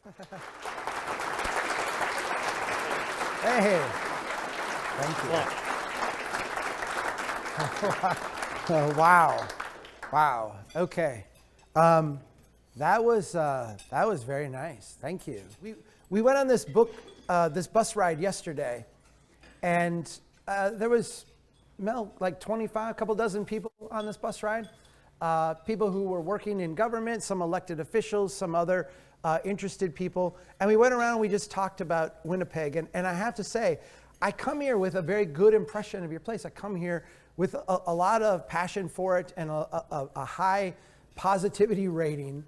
Hey, thank you. Oh, wow. Okay, that was very nice. Thank you. We went on this bus ride yesterday, and there was like 25, a couple dozen people on this bus ride. People who were working in government, some elected officials, some other interested people. And we went around and we just talked about Winnipeg. And I have to say, I come here with a very good impression of your place. I come here with a lot of passion for it and a high positivity rating.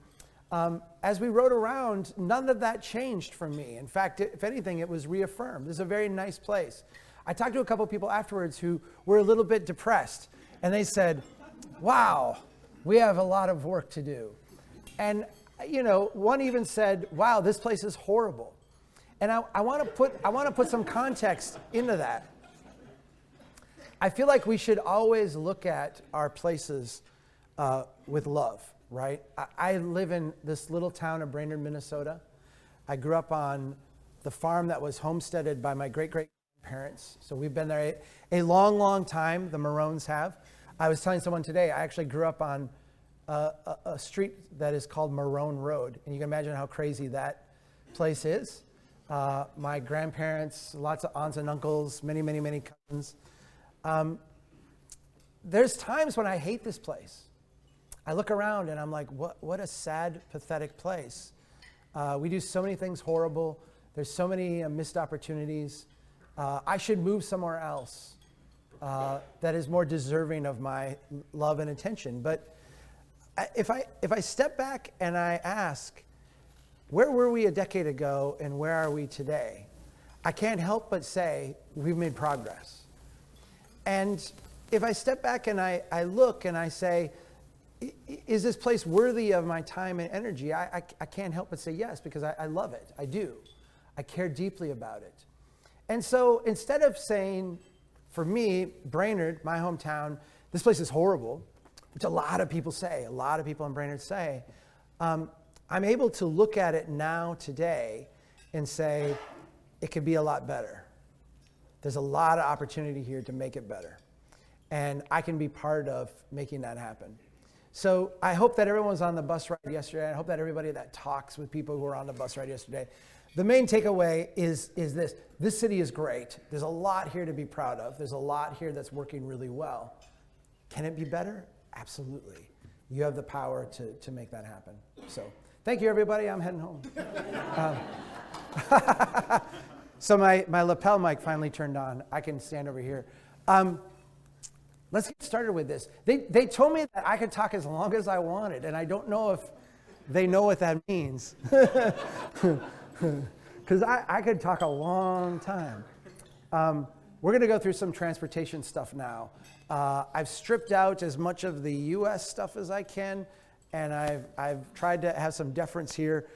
As we rode around, none of that changed for me. In fact, if anything, it was reaffirmed. This is a very nice place. I talked to a couple of people afterwards who were a little bit depressed. And they said, wow, we have a lot of work to do. And one even said, wow, this place is horrible. And I want to put some context into that. I feel like we should always look at our places with love, right? I live in this little town of Brainerd, Minnesota. I grew up on the farm that was homesteaded by my great-great-grandparents. So we've been there a long, long time, the Marohns have. I was telling someone today, I actually grew up on a street that is called Marohn Road. And you can imagine how crazy that place is. My grandparents, lots of aunts and uncles, many, many, many cousins. There's times when I hate this place. I look around and I'm like, what a sad, pathetic place. We do so many things horrible. There's so many missed opportunities. I should move somewhere else that is more deserving of my love and attention. But if I step back and I ask, where were we a decade ago and where are we today? I can't help but say we've made progress. And if I step back and I look and I say, is this place worthy of my time and energy? I can't help but say yes, because I love it. I do. I care deeply about it. And so instead of saying, for me, Brainerd, my hometown, this place is horrible, which a lot of people say, a lot of people in Brainerd say, I'm able to look at it now today and say, it could be a lot better. There's a lot of opportunity here to make it better. And I can be part of making that happen. So I hope that everyone was on the bus ride yesterday. I hope that everybody that talks with people who were on the bus ride yesterday, the main takeaway is this. This city is great. There's a lot here to be proud of. There's a lot here that's working really well. Can it be better? Absolutely. You have the power to make that happen. So thank you, everybody. I'm heading home. So my lapel mic finally turned on. I can stand over here. Let's get started with this. They told me that I could talk as long as I wanted, and I don't know if they know what that means. Because I could talk a long time. We're going to go through some transportation stuff now. I've stripped out as much of the U.S. stuff as I can, and I've tried to have some deference here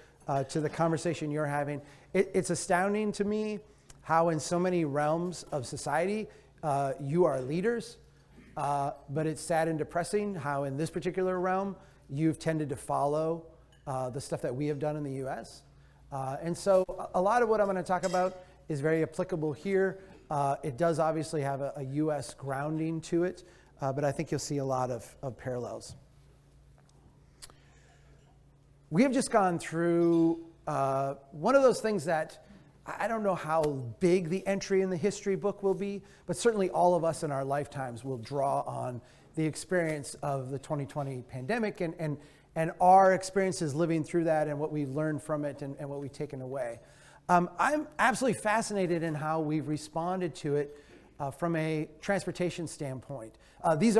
to the conversation you're having. It's astounding to me how in so many realms of society you are leaders, but it's sad and depressing how in this particular realm you've tended to follow the stuff that we have done in the U.S. And so a lot of what I'm going to talk about is very applicable here. It does obviously have a U.S. grounding to it, but I think you'll see a lot of parallels. We have just gone through one of those things that I don't know how big the entry in the history book will be, but certainly all of us in our lifetimes will draw on the experience of the 2020 pandemic and our experiences living through that and what we've learned from it and what we've taken away. I'm absolutely fascinated in how we've responded to it from a transportation standpoint. This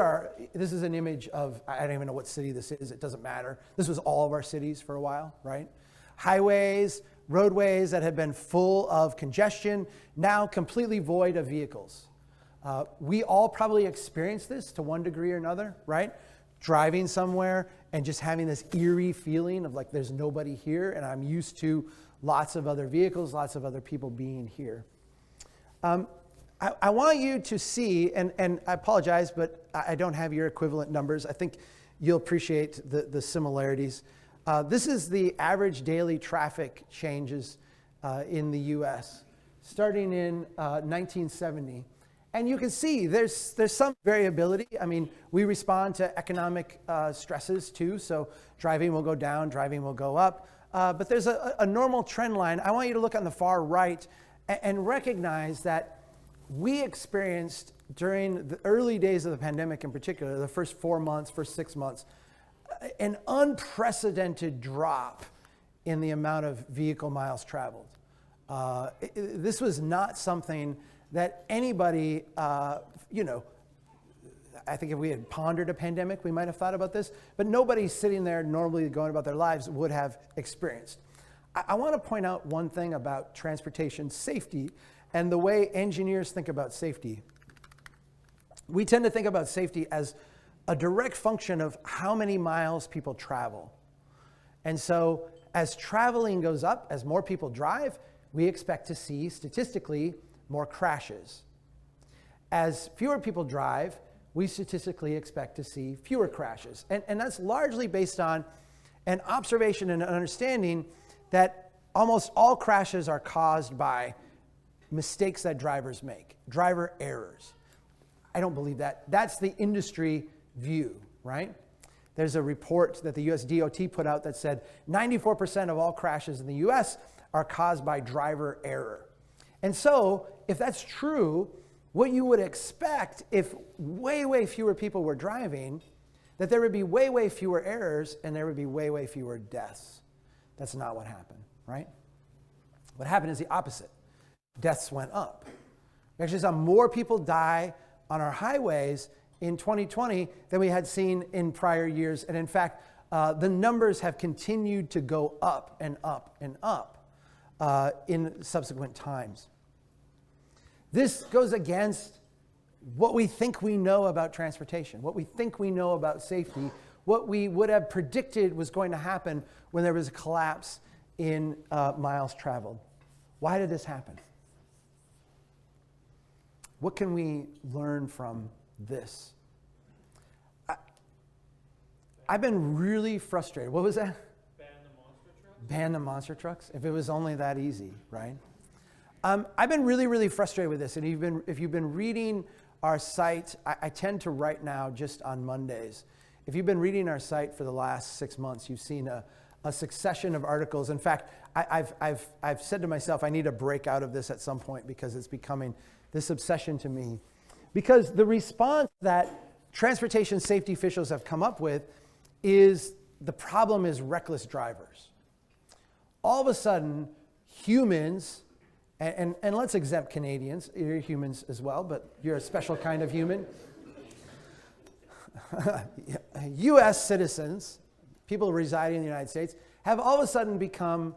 is an image of, I don't even know what city this is, it doesn't matter. This was all of our cities for a while, right? Highways, roadways that have been full of congestion, now completely void of vehicles. We all probably experienced this to one degree or another, right? Driving somewhere and just having this eerie feeling of like there's nobody here and I'm used to lots of other vehicles, lots of other people being here. I want you to see, and I apologize, but I don't have your equivalent numbers. I think you'll appreciate the similarities. This is the average daily traffic changes in the US, starting in 1970. And you can see there's some variability. I mean, we respond to economic stresses too, so driving will go down, driving will go up. But there's a normal trend line. I want you to look on the far right and recognize that we experienced during the early days of the pandemic in particular, the first 4 months, first 6 months, an unprecedented drop in the amount of vehicle miles traveled. This was not something that anybody, I think if we had pondered a pandemic, we might have thought about this, but nobody sitting there normally going about their lives would have experienced. I want to point out one thing about transportation safety and the way engineers think about safety. We tend to think about safety as a direct function of how many miles people travel. And so as traveling goes up, as more people drive, we expect to see statistically more crashes. As fewer people drive, we statistically expect to see fewer crashes. And that's largely based on an observation and an understanding that almost all crashes are caused by mistakes that drivers make, driver errors. I don't believe that. That's the industry view, right? There's a report that the US DOT put out that said 94% of all crashes in the US are caused by driver error. And so, if that's true, what you would expect if way, way fewer people were driving, that there would be way, way fewer errors and there would be way, way fewer deaths. That's not what happened, right? What happened is the opposite. Deaths went up. We actually saw more people die on our highways in 2020 than we had seen in prior years. And in fact, the numbers have continued to go up and up and up in subsequent times. This goes against what we think we know about transportation, what we think we know about safety, what we would have predicted was going to happen when there was a collapse in miles traveled. Why did this happen? What can we learn from this? I've been really frustrated. What was that? Ban the monster trucks? Ban the monster trucks? If it was only that easy, right? I've been really, really frustrated with this. And if you've been reading our site, I tend to write now just on Mondays. If you've been reading our site for the last 6 months, you've seen a succession of articles. In fact, I've said to myself, I need to break out of this at some point because it's becoming this obsession to me. Because the response that transportation safety officials have come up with is the problem is reckless drivers. All of a sudden, humans, and let's exempt Canadians, you're humans as well, but you're a special kind of human. US citizens, people residing in the United States, have all of a sudden become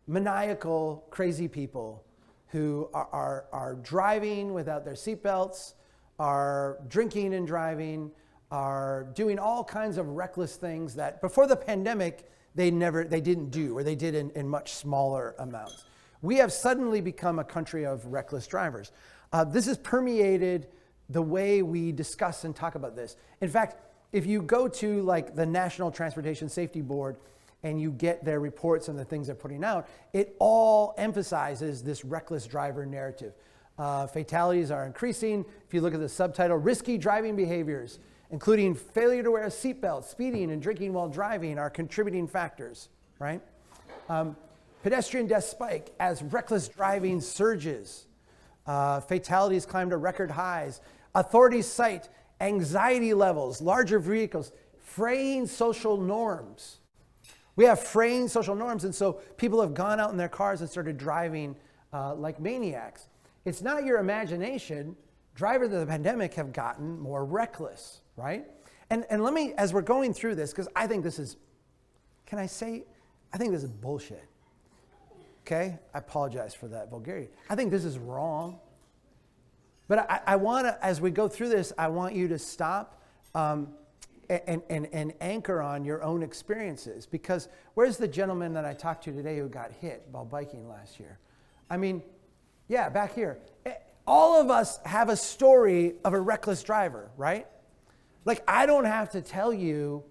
maniacal, crazy people who are driving without their seatbelts, are drinking and driving, are doing all kinds of reckless things that before the pandemic they didn't do, or they did in much smaller amounts. We have suddenly become a country of reckless drivers. This has permeated the way we discuss and talk about this. In fact, if you go to like the National Transportation Safety Board and you get their reports and the things they're putting out, it all emphasizes this reckless driver narrative. Fatalities are increasing. If you look at the subtitle, risky driving behaviors, including failure to wear a seatbelt, speeding, and drinking while driving are contributing factors, right? Pedestrian deaths spike as reckless driving surges. Fatalities climb to record highs. Authorities cite anxiety levels, larger vehicles, fraying social norms. We have fraying social norms, and so people have gone out in their cars and started driving like maniacs. It's not your imagination. Drivers of the pandemic have gotten more reckless, right? And let me, as we're going through this, because I think this is, I think this is bullshit. Okay? I apologize for that vulgarity. I think this is wrong. But I want to, as we go through this, I want you to stop and anchor on your own experiences. Because where's the gentleman that I talked to today who got hit while biking last year? I mean, yeah, back here. All of us have a story of a reckless driver, right? Like, I don't have to tell you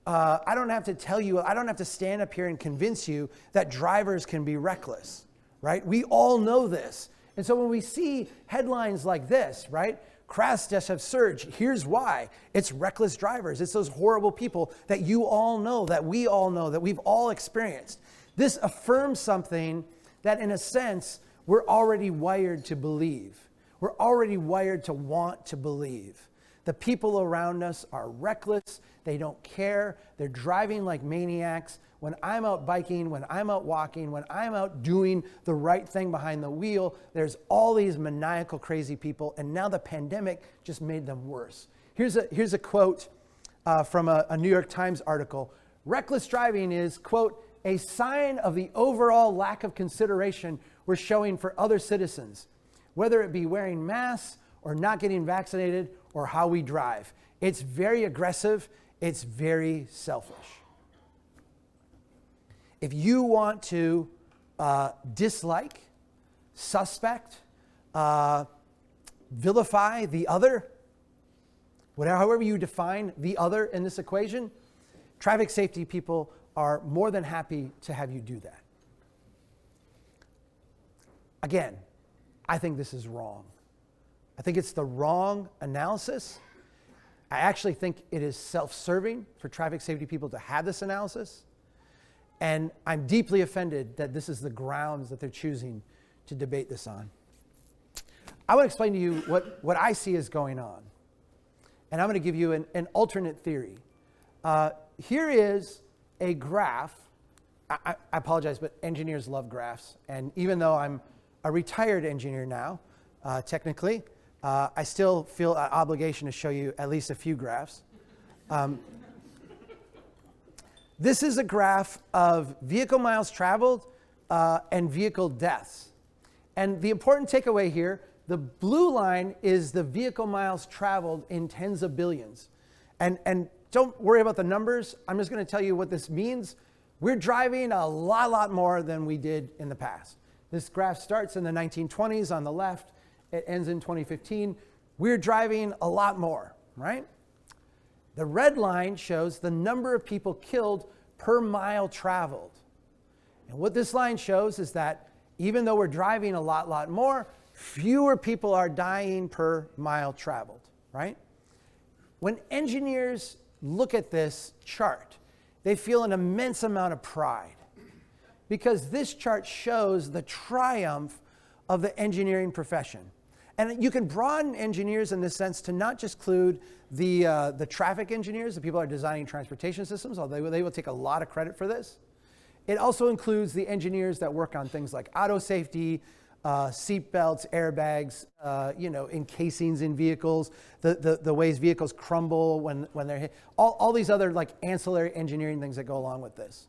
I don't have to tell you, I don't have to stand up here and convince you that drivers can be reckless, right? We all know this. And so when we see headlines like this, right? Crash deaths have surged. Here's why. It's reckless drivers. It's those horrible people that you all know, that we all know, that we've all experienced. This affirms something that, in a sense, we're already wired to believe. We're already wired to want to believe. The people around us are reckless. They don't care. They're driving like maniacs. When I'm out biking, when I'm out walking, when I'm out doing the right thing behind the wheel, there's all these maniacal, crazy people. And now the pandemic just made them worse. Here's a quote from a New York Times article. Reckless driving is, quote, a sign of the overall lack of consideration we're showing for other citizens, whether it be wearing masks or not getting vaccinated or how we drive. It's very aggressive. It's very selfish. If you want to dislike, suspect, vilify the other, however you define the other in this equation, traffic safety people are more than happy to have you do that. Again, I think this is wrong. I think it's the wrong analysis. I actually think it is self-serving for traffic safety people to have this analysis. And I'm deeply offended that this is the grounds that they're choosing to debate this on. I want to explain to you what I see is going on. And I'm going to give you an alternate theory. Here is a graph. I apologize, but engineers love graphs. And even though I'm a retired engineer now, technically, I still feel an obligation to show you at least a few graphs. This is a graph of vehicle miles traveled and vehicle deaths. And the important takeaway here, the blue line is the vehicle miles traveled in tens of billions. And don't worry about the numbers. I'm just going to tell you what this means. We're driving a lot more than we did in the past. This graph starts in the 1920s on the left. It ends in 2015. We're driving a lot more, right? The red line shows the number of people killed per mile traveled. And what this line shows is that even though we're driving a lot more, fewer people are dying per mile traveled, right? When engineers look at this chart, they feel an immense amount of pride because this chart shows the triumph of the engineering profession. And you can broaden engineers in this sense to not just include the traffic engineers, the people who are designing transportation systems, although they will take a lot of credit for this. It also includes the engineers that work on things like auto safety, seat belts, airbags, encasings in vehicles, the ways vehicles crumble when they're hit, all these other like ancillary engineering things that go along with this.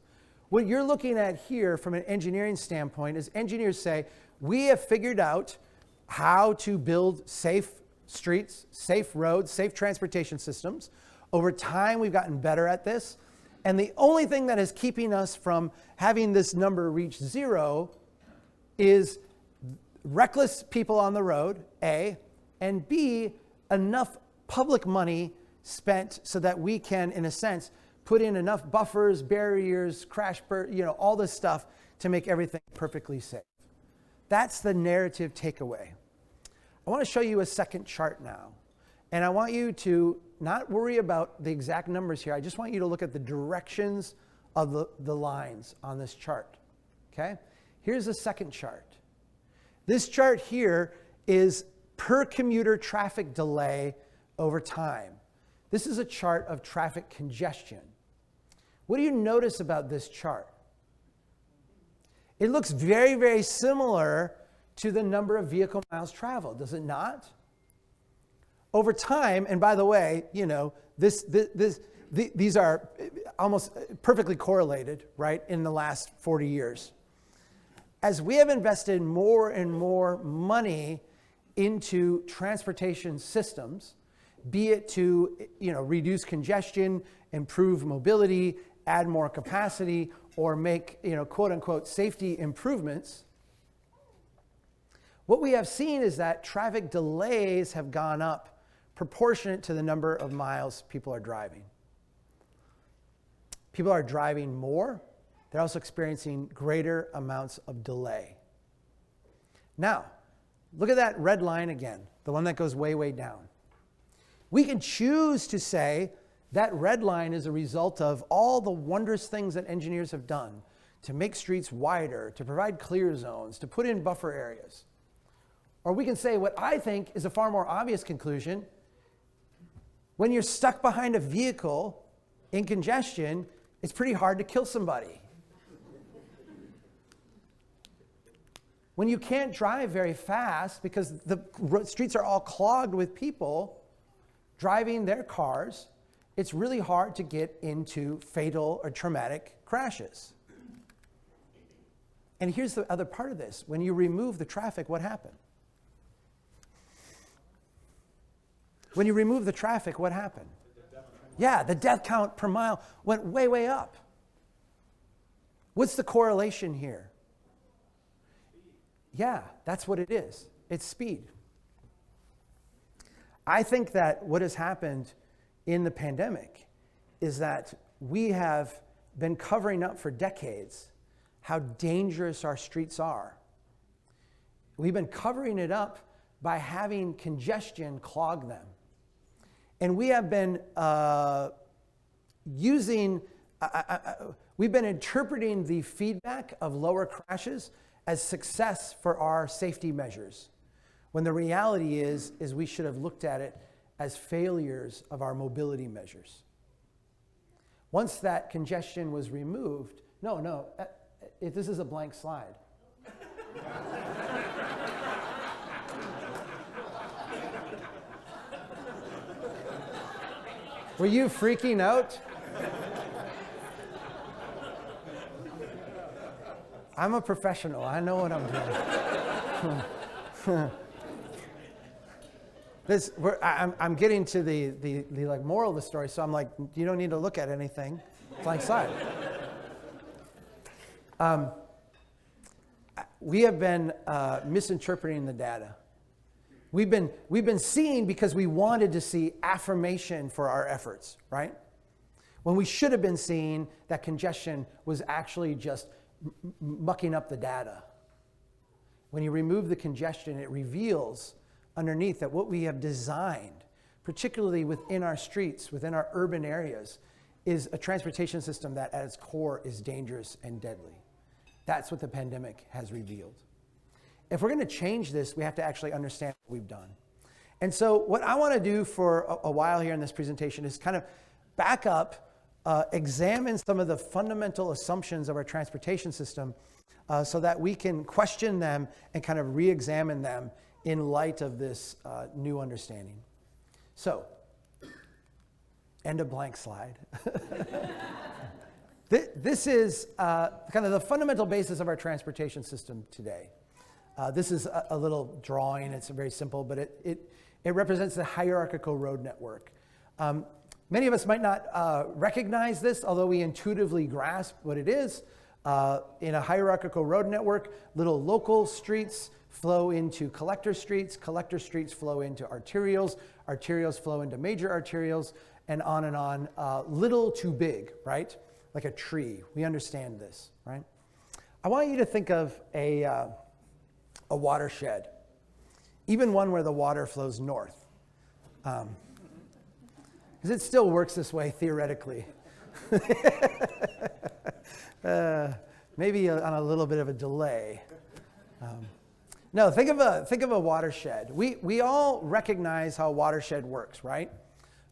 What you're looking at here from an engineering standpoint is engineers say, we have figured out how to build safe streets, safe roads, safe transportation systems. Over time, we've gotten better at this. And the only thing that is keeping us from having this number reach zero is reckless people on the road, A, and B, enough public money spent so that we can, in a sense, put in enough buffers, barriers, all this stuff to make everything perfectly safe. That's the narrative takeaway. I want to show you a second chart now. And I want you to not worry about the exact numbers here. I just want you to look at the directions of the lines on this chart. Okay? Here's the second chart. This chart here is per commuter traffic delay over time. This is a chart of traffic congestion. What do you notice about this chart? It looks very, very similar to the number of vehicle miles traveled, does it not? Over time, and by the way, these are almost perfectly correlated, right, in the last 40 years. As we have invested more and more money into transportation systems, be it to reduce congestion, improve mobility, add more capacity, or make quote unquote safety improvements, what we have seen is that traffic delays have gone up proportionate to the number of miles people are driving. People are driving more. They're also experiencing greater amounts of delay. Now, look at that red line again, the one that goes way, way down. We can choose to say that red line is a result of all the wondrous things that engineers have done to make streets wider, to provide clear zones, to put in buffer areas. Or we can say what I think is a far more obvious conclusion. When you're stuck behind a vehicle in congestion, it's pretty hard to kill somebody. When you can't drive very fast because the streets are all clogged with people driving their cars, it's really hard to get into fatal or traumatic crashes. And here's the other part of this. When you remove the traffic, what happened? When you remove the traffic, what happened? Yeah, the death count per mile went way, way up. What's the correlation here? Yeah, that's what it is. It's speed. I think that what has happened in the pandemic is that we have been covering up for decades how dangerous our streets are. We've been covering it up by having congestion clog them. And we have been we've been interpreting the feedback of lower crashes as success for our safety measures, when the reality is we should have looked at it as failures of our mobility measures. Once that congestion was removed, this is a blank slide. Were you freaking out? I'm a professional. I know what I'm doing. I'm getting to the like moral of the story, so I'm like, you don't need to look at anything. Blank slide. We have been misinterpreting the data. We've been seeing because we wanted to see affirmation for our efforts, right? When we should have been seeing that congestion was actually just mucking up the data. When you remove the congestion, it reveals underneath that what we have designed, particularly within our streets, within our urban areas, is a transportation system that at its core is dangerous and deadly. That's what the pandemic has revealed. If we're going to change this, we have to actually understand what we've done. And so what I want to do for a while here in this presentation is kind of back up, examine some of the fundamental assumptions of our transportation system so that we can question them and kind of re-examine them in light of this new understanding. So, end of blank slide. This is kind of the fundamental basis of our transportation system today. This is a little drawing. It's very simple, but it represents the hierarchical road network. Many of us might not recognize this, although we intuitively grasp what it is. In a hierarchical road network, little local streets flow into collector streets flow into arterials flow into major arterials, and on, little to big, right? Like a tree. We understand this, right? I want you to think of a watershed, even one where the water flows north. Because it still works this way theoretically. Maybe on a little bit of a delay. No, think of a watershed. We all recognize how a watershed works, right?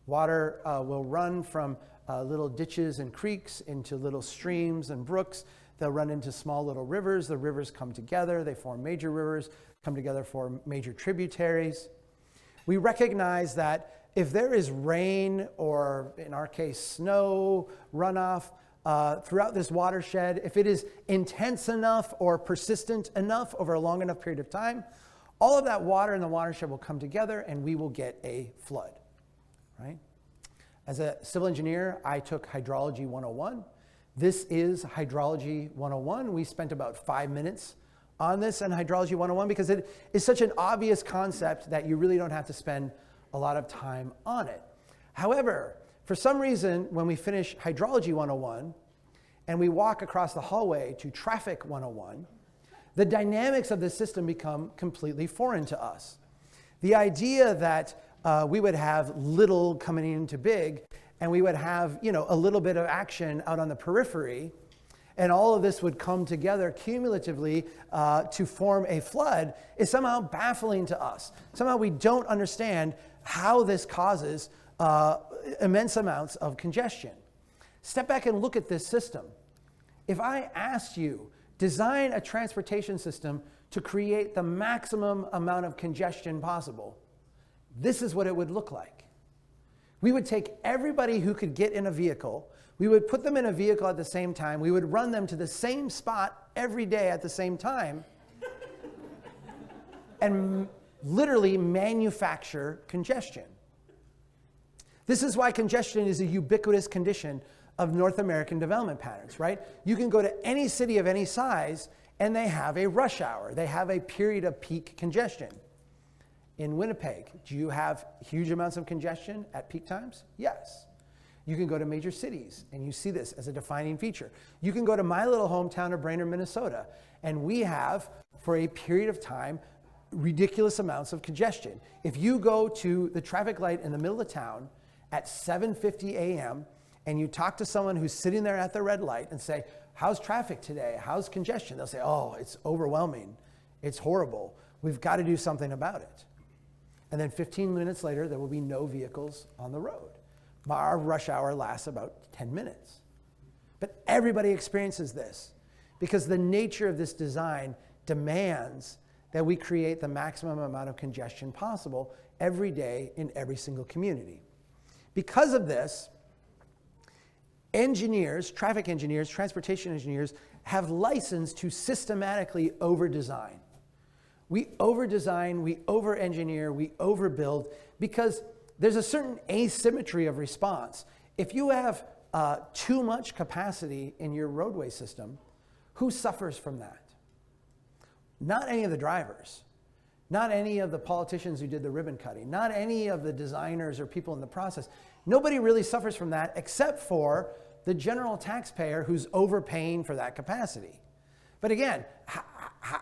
Water will run from little ditches and creeks into little streams and brooks. They'll run into small little rivers. The rivers come together. They form major rivers, come together for major tributaries. We recognize that if there is rain, or in our case, snow runoff throughout this watershed, if it is intense enough or persistent enough over a long enough period of time, all of that water in the watershed will come together and we will get a flood, right? As a civil engineer, I took Hydrology 101. This is Hydrology 101. We spent about 5 minutes on this in Hydrology 101 because it is such an obvious concept that you really don't have to spend a lot of time on it. However, For some reason, when we finish Hydrology 101 and we walk across the hallway to Traffic 101, the dynamics of the system become completely foreign to us. The idea that we would have little coming into big, and we would have, a little bit of action out on the periphery, and all of this would come together cumulatively to form a flood is somehow baffling to us. Somehow we don't understand how this causes immense amounts of congestion. Step back and look at this system. If I asked you, design a transportation system to create the maximum amount of congestion possible, this is what it would look like. We would take everybody who could get in a vehicle, we would put them in a vehicle at the same time, we would run them to the same spot every day at the same time, and literally manufacture congestion. This is why congestion is a ubiquitous condition of North American development patterns, right? You can go to any city of any size and they have a rush hour. They have a period of peak congestion. In Winnipeg, do you have huge amounts of congestion at peak times? Yes. You can go to major cities and you see this as a defining feature. You can go to my little hometown of Brainerd, Minnesota, and we have, for a period of time, ridiculous amounts of congestion. If you go to the traffic light in the middle of town at 7:50 a.m. and you talk to someone who's sitting there at the red light and say, how's traffic today? How's congestion? They'll say, oh, it's overwhelming. It's horrible. We've got to do something about it. And then 15 minutes later, there will be no vehicles on the road. Our rush hour lasts about 10 minutes. But everybody experiences this because the nature of this design demands that we create the maximum amount of congestion possible every day in every single community. Because of this, engineers, traffic engineers, transportation engineers have license to systematically over-design. We over-design, we over-engineer, we overbuild because there's a certain asymmetry of response. If you have too much capacity in your roadway system, who suffers from that? Not any of the drivers, not any of the politicians who did the ribbon cutting, not any of the designers or people in the process. Nobody really suffers from that except for the general taxpayer who's overpaying for that capacity. But again,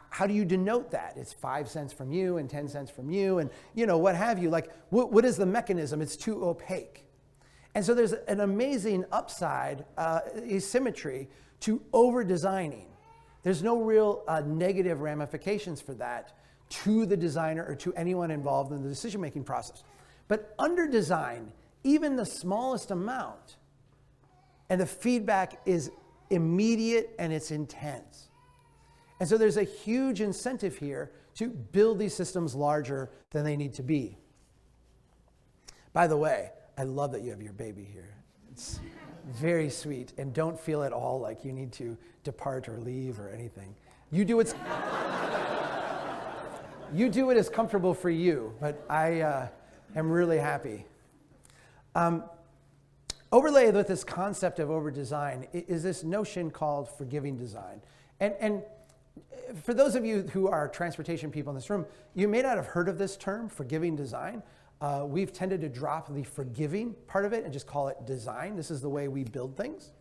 how do you denote that? It's 5 cents from you and 10 cents from you and what have you. Like, what is the mechanism? It's too opaque. And so there's an amazing upside, asymmetry to over-designing. There's no real negative ramifications for that to the designer or to anyone involved in the decision-making process. But under-design, even the smallest amount, and the feedback is immediate and it's intense. And so there's a huge incentive here to build these systems larger than they need to be. By the way, I love that you have your baby here. It's very sweet, and don't feel at all like you need to depart or leave or anything. You do it as comfortable for you, but I am really happy. Overlaid with this concept of over-design is this notion called forgiving design. And for those of you who are transportation people in this room, you may not have heard of this term, forgiving design. We've tended to drop the forgiving part of it and just call it design. This is the way we build things.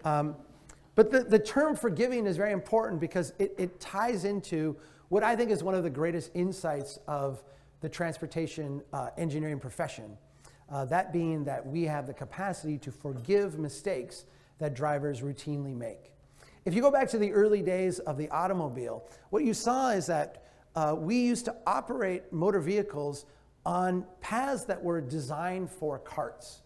But the term forgiving is very important because it ties into what I think is one of the greatest insights of the transportation engineering profession. That being that we have the capacity to forgive mistakes that drivers routinely make. If you go back to the early days of the automobile, what you saw is that we used to operate motor vehicles on paths that were designed for carts,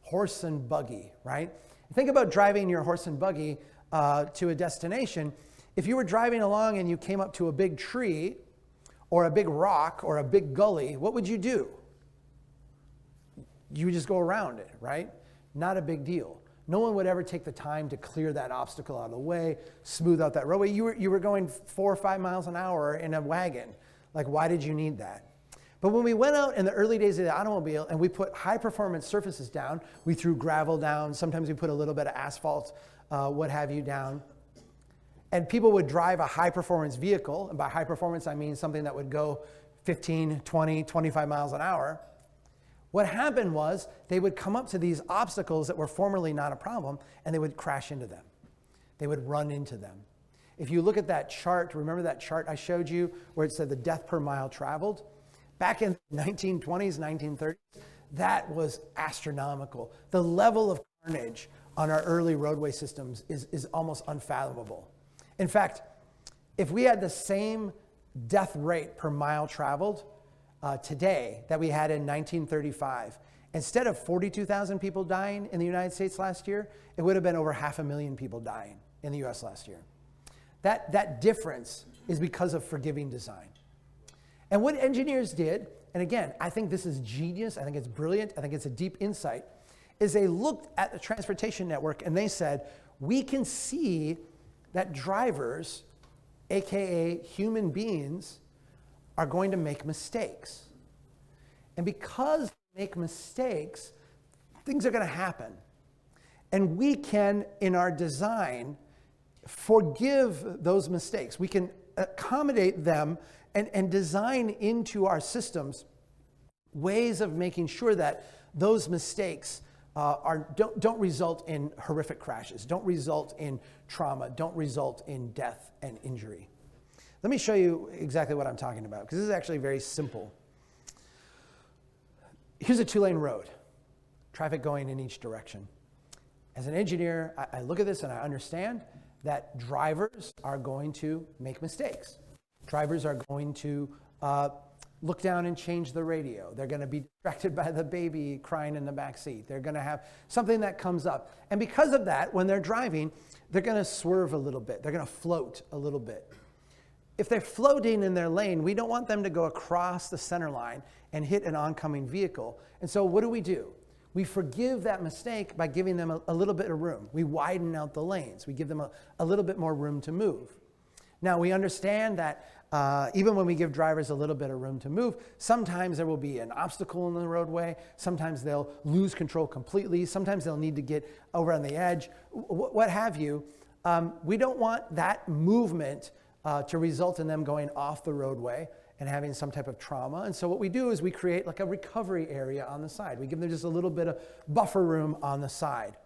horse and buggy, right? Think about driving your horse and buggy to a destination. If you were driving along and you came up to a big tree or a big rock or a big gully, what would you do? You would just go around it, right? Not a big deal. No one would ever take the time to clear that obstacle out of the way, smooth out that roadway. You were going 4 or 5 miles an hour in a wagon. Like, why did you need that? But when we went out in the early days of the automobile and we put high performance surfaces down, we threw gravel down, sometimes we put a little bit of asphalt, what have you down. And people would drive a high performance vehicle, and by high performance I mean something that would go 15, 20, 25 miles an hour. What happened was they would come up to these obstacles that were formerly not a problem, and they would crash into them. They would run into them. If you look at that chart, remember that chart I showed you where it said the death per mile traveled? Back in the 1920s, 1930s, that was astronomical. The level of carnage on our early roadway systems is almost unfathomable. In fact, if we had the same death rate per mile traveled today that we had in 1935, instead of 42,000 people dying in the United States last year, it would have been over 500,000 people dying in the US last year. That difference is because of forgiving design. And what engineers did, and again, I think this is genius, I think it's brilliant, I think it's a deep insight, is they looked at the transportation network and they said, we can see that drivers, AKA human beings, are going to make mistakes. And because they make mistakes, things are going to happen. And we can, in our design, forgive those mistakes. We can accommodate them and design into our systems ways of making sure that those mistakes don't result in horrific crashes, don't result in trauma, don't result in death and injury. Let me show you exactly what I'm talking about, because this is actually very simple. Here's a 2-lane road, traffic going in each direction. As an engineer, I look at this and I understand that drivers are going to make mistakes. Drivers are going to look down and change the radio. They're going to be distracted by the baby crying in the back seat. They're going to have something that comes up. And because of that, when they're driving, they're going to swerve a little bit. They're going to float a little bit. If they're floating in their lane, we don't want them to go across the center line and hit an oncoming vehicle. And so what do? We forgive that mistake by giving them a little bit of room. We widen out the lanes. We give them a little bit more room to move. Now, we understand that even when we give drivers a little bit of room to move, sometimes there will be an obstacle in the roadway. Sometimes they'll lose control completely. Sometimes they'll need to get over on the edge, what have you. We don't want that movement to result in them going off the roadway and having some type of trauma. And so what we do is we create like a recovery area on the side. We give them just a little bit of buffer room on the side.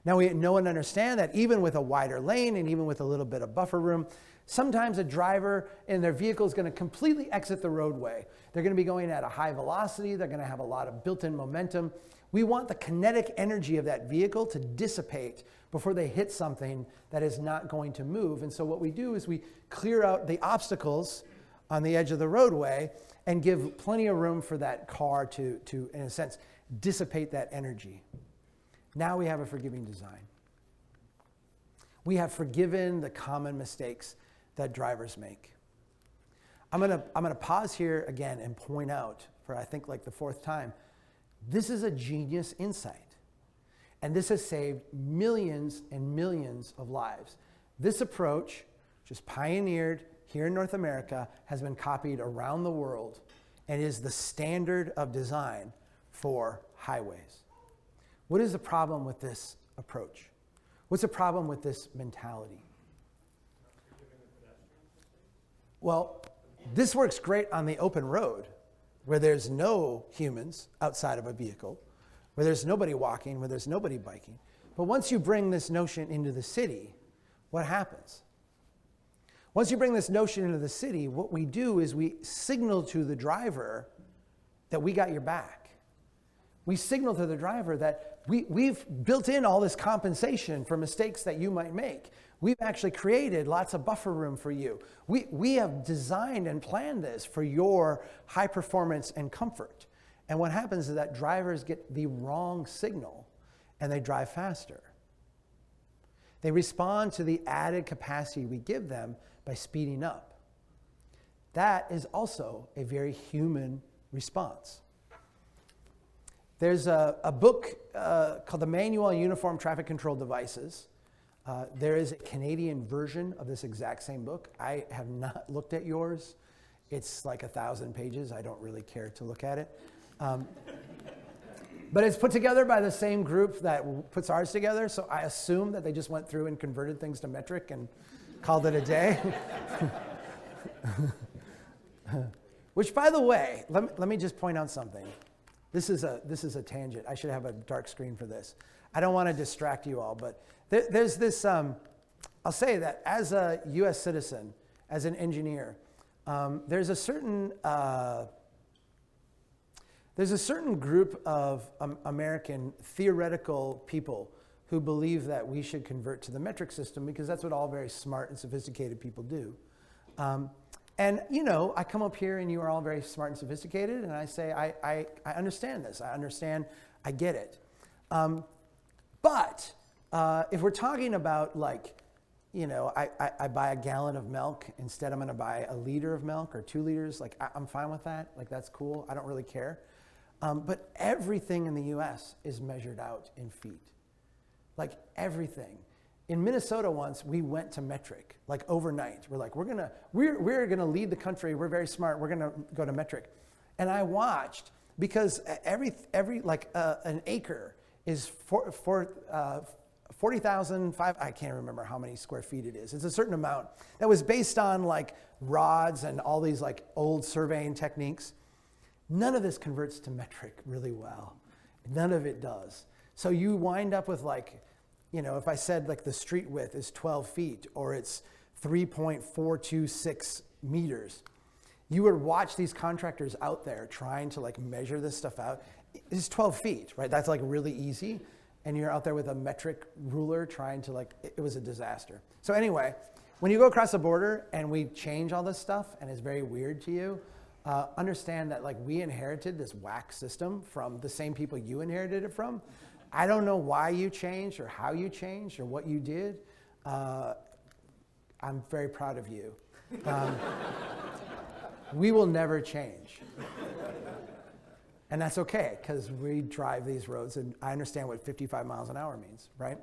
Now we know and understand that even with a wider lane and even with a little bit of buffer room, sometimes a driver in their vehicle is going to completely exit the roadway. They're going to be going at a high velocity. They're going to have a lot of built-in momentum. We want the kinetic energy of that vehicle to dissipate before they hit something that is not going to move. And so what we do is we clear out the obstacles on the edge of the roadway and give plenty of room for that car to in a sense, dissipate that energy. Now we have a forgiving design. We have forgiven the common mistakes that drivers make. I'm gonna pause here again and point out, for I think like the 4th time, this is a genius insight. And this has saved millions and millions of lives. This approach, which is pioneered here in North America, has been copied around the world and is the standard of design for highways. What is the problem with this approach? What's the problem with this mentality? Well, this works great on the open road where there's no humans outside of a vehicle, where there's nobody walking, where there's nobody biking. But once you bring this notion into the city, what happens? Once you bring this notion into the city, what we do is we signal to the driver that we got your back. We signal to the driver that we've built in all this compensation for mistakes that you might make. We've actually created lots of buffer room for you. We have designed and planned this for your high performance and comfort. And what happens is that drivers get the wrong signal and they drive faster. They respond to the added capacity we give them by speeding up. That is also a very human response. There's a book called The Manual on Uniform Traffic Control Devices. There is a Canadian version of this exact same book. I have not looked at yours. It's like 1,000 pages. I don't really care to look at it. But it's put together by the same group that puts ours together, so I assume that they just went through and converted things to metric and called it a day. Which, by the way, let me just point out something. This is a tangent. I should have a dark screen for this. I don't want to distract you all, but there's this, I'll say that as a US citizen, as an engineer, there's a certain group of American theoretical people who believe that we should convert to the metric system because that's what all very smart and sophisticated people do. And you know, I come up here and you are all very smart and sophisticated, and I say, I understand this. I understand, I get it. But if we're talking about like, you know, I buy a gallon of milk, instead I'm gonna buy a liter of milk or 2 liters, like I'm fine with that, like that's cool, I don't really care. But everything in the US is measured out in feet. Like everything. In Minnesota once, we went to metric, like overnight. We're like, we're gonna lead the country, we're very smart, we're gonna go to metric. And I watched, because every like an acre is 40,005, I can't remember how many square feet it is. It's a certain amount. That was based on like rods and all these like old surveying techniques. None of this converts to metric really well. None of it does. So you wind up with like, you know, if I said like the street width is 12 feet or it's 3.426 meters, you would watch these contractors out there trying to like measure this stuff out. It's 12 feet, right? That's like really easy. And you're out there with a metric ruler trying to like, it was a disaster. So anyway, when you go across the border and we change all this stuff and it's very weird to you, understand that like we inherited this whack system from the same people you inherited it from. I don't know why you changed or how you changed or what you did. I'm very proud of you. We will never change. And that's okay, because we drive these roads and I understand what 55 miles an hour means, right?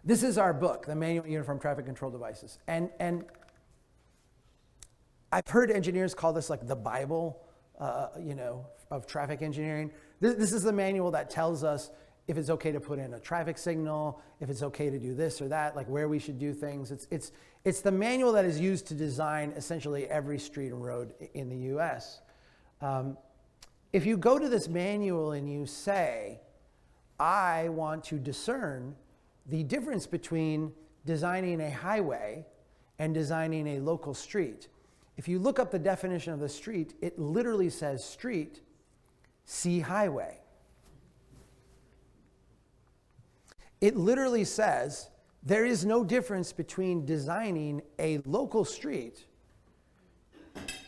This is our book, The Manual of Uniform Traffic Control Devices. And I've heard engineers call this like the Bible, you know, of traffic engineering. This is the manual that tells us if it's okay to put in a traffic signal, if it's okay to do this or that, like where we should do things. It's the manual that is used to design essentially every street and road in the US. If you go to this manual and you say, I want to discern the difference between designing a highway and designing a local street, if you look up the definition of the street, it literally says street, see highway. It literally says there is no difference between designing a local street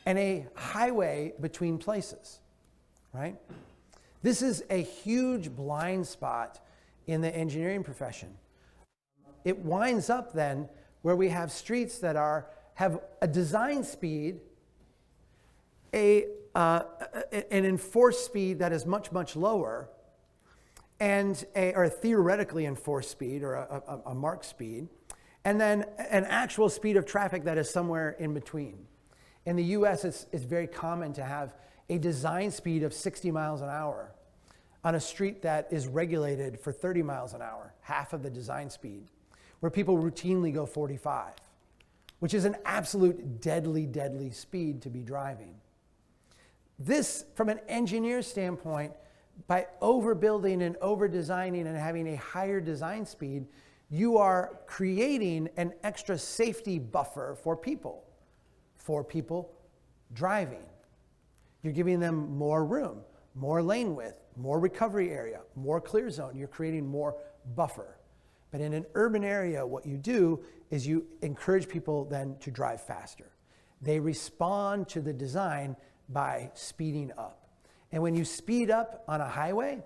and a highway between places, right? This is a huge blind spot in the engineering profession. It winds up then where we have streets that have a design speed, an enforced speed that is much, much lower, and or a theoretically enforced speed or a marked speed, and then an actual speed of traffic that is somewhere in between. In the US, it's very common to have a design speed of 60 miles an hour on a street that is regulated for 30 miles an hour, half of the design speed, where people routinely go 45, which is an absolute deadly, deadly speed to be driving. This, from an engineer standpoint, by overbuilding and over-designing and having a higher design speed, you are creating an extra safety buffer for people driving. You're giving them more room, more lane width, more recovery area, more clear zone. You're creating more buffer. But in an urban area, what you do is you encourage people then to drive faster. They respond to the design by speeding up. And when you speed up on a highway,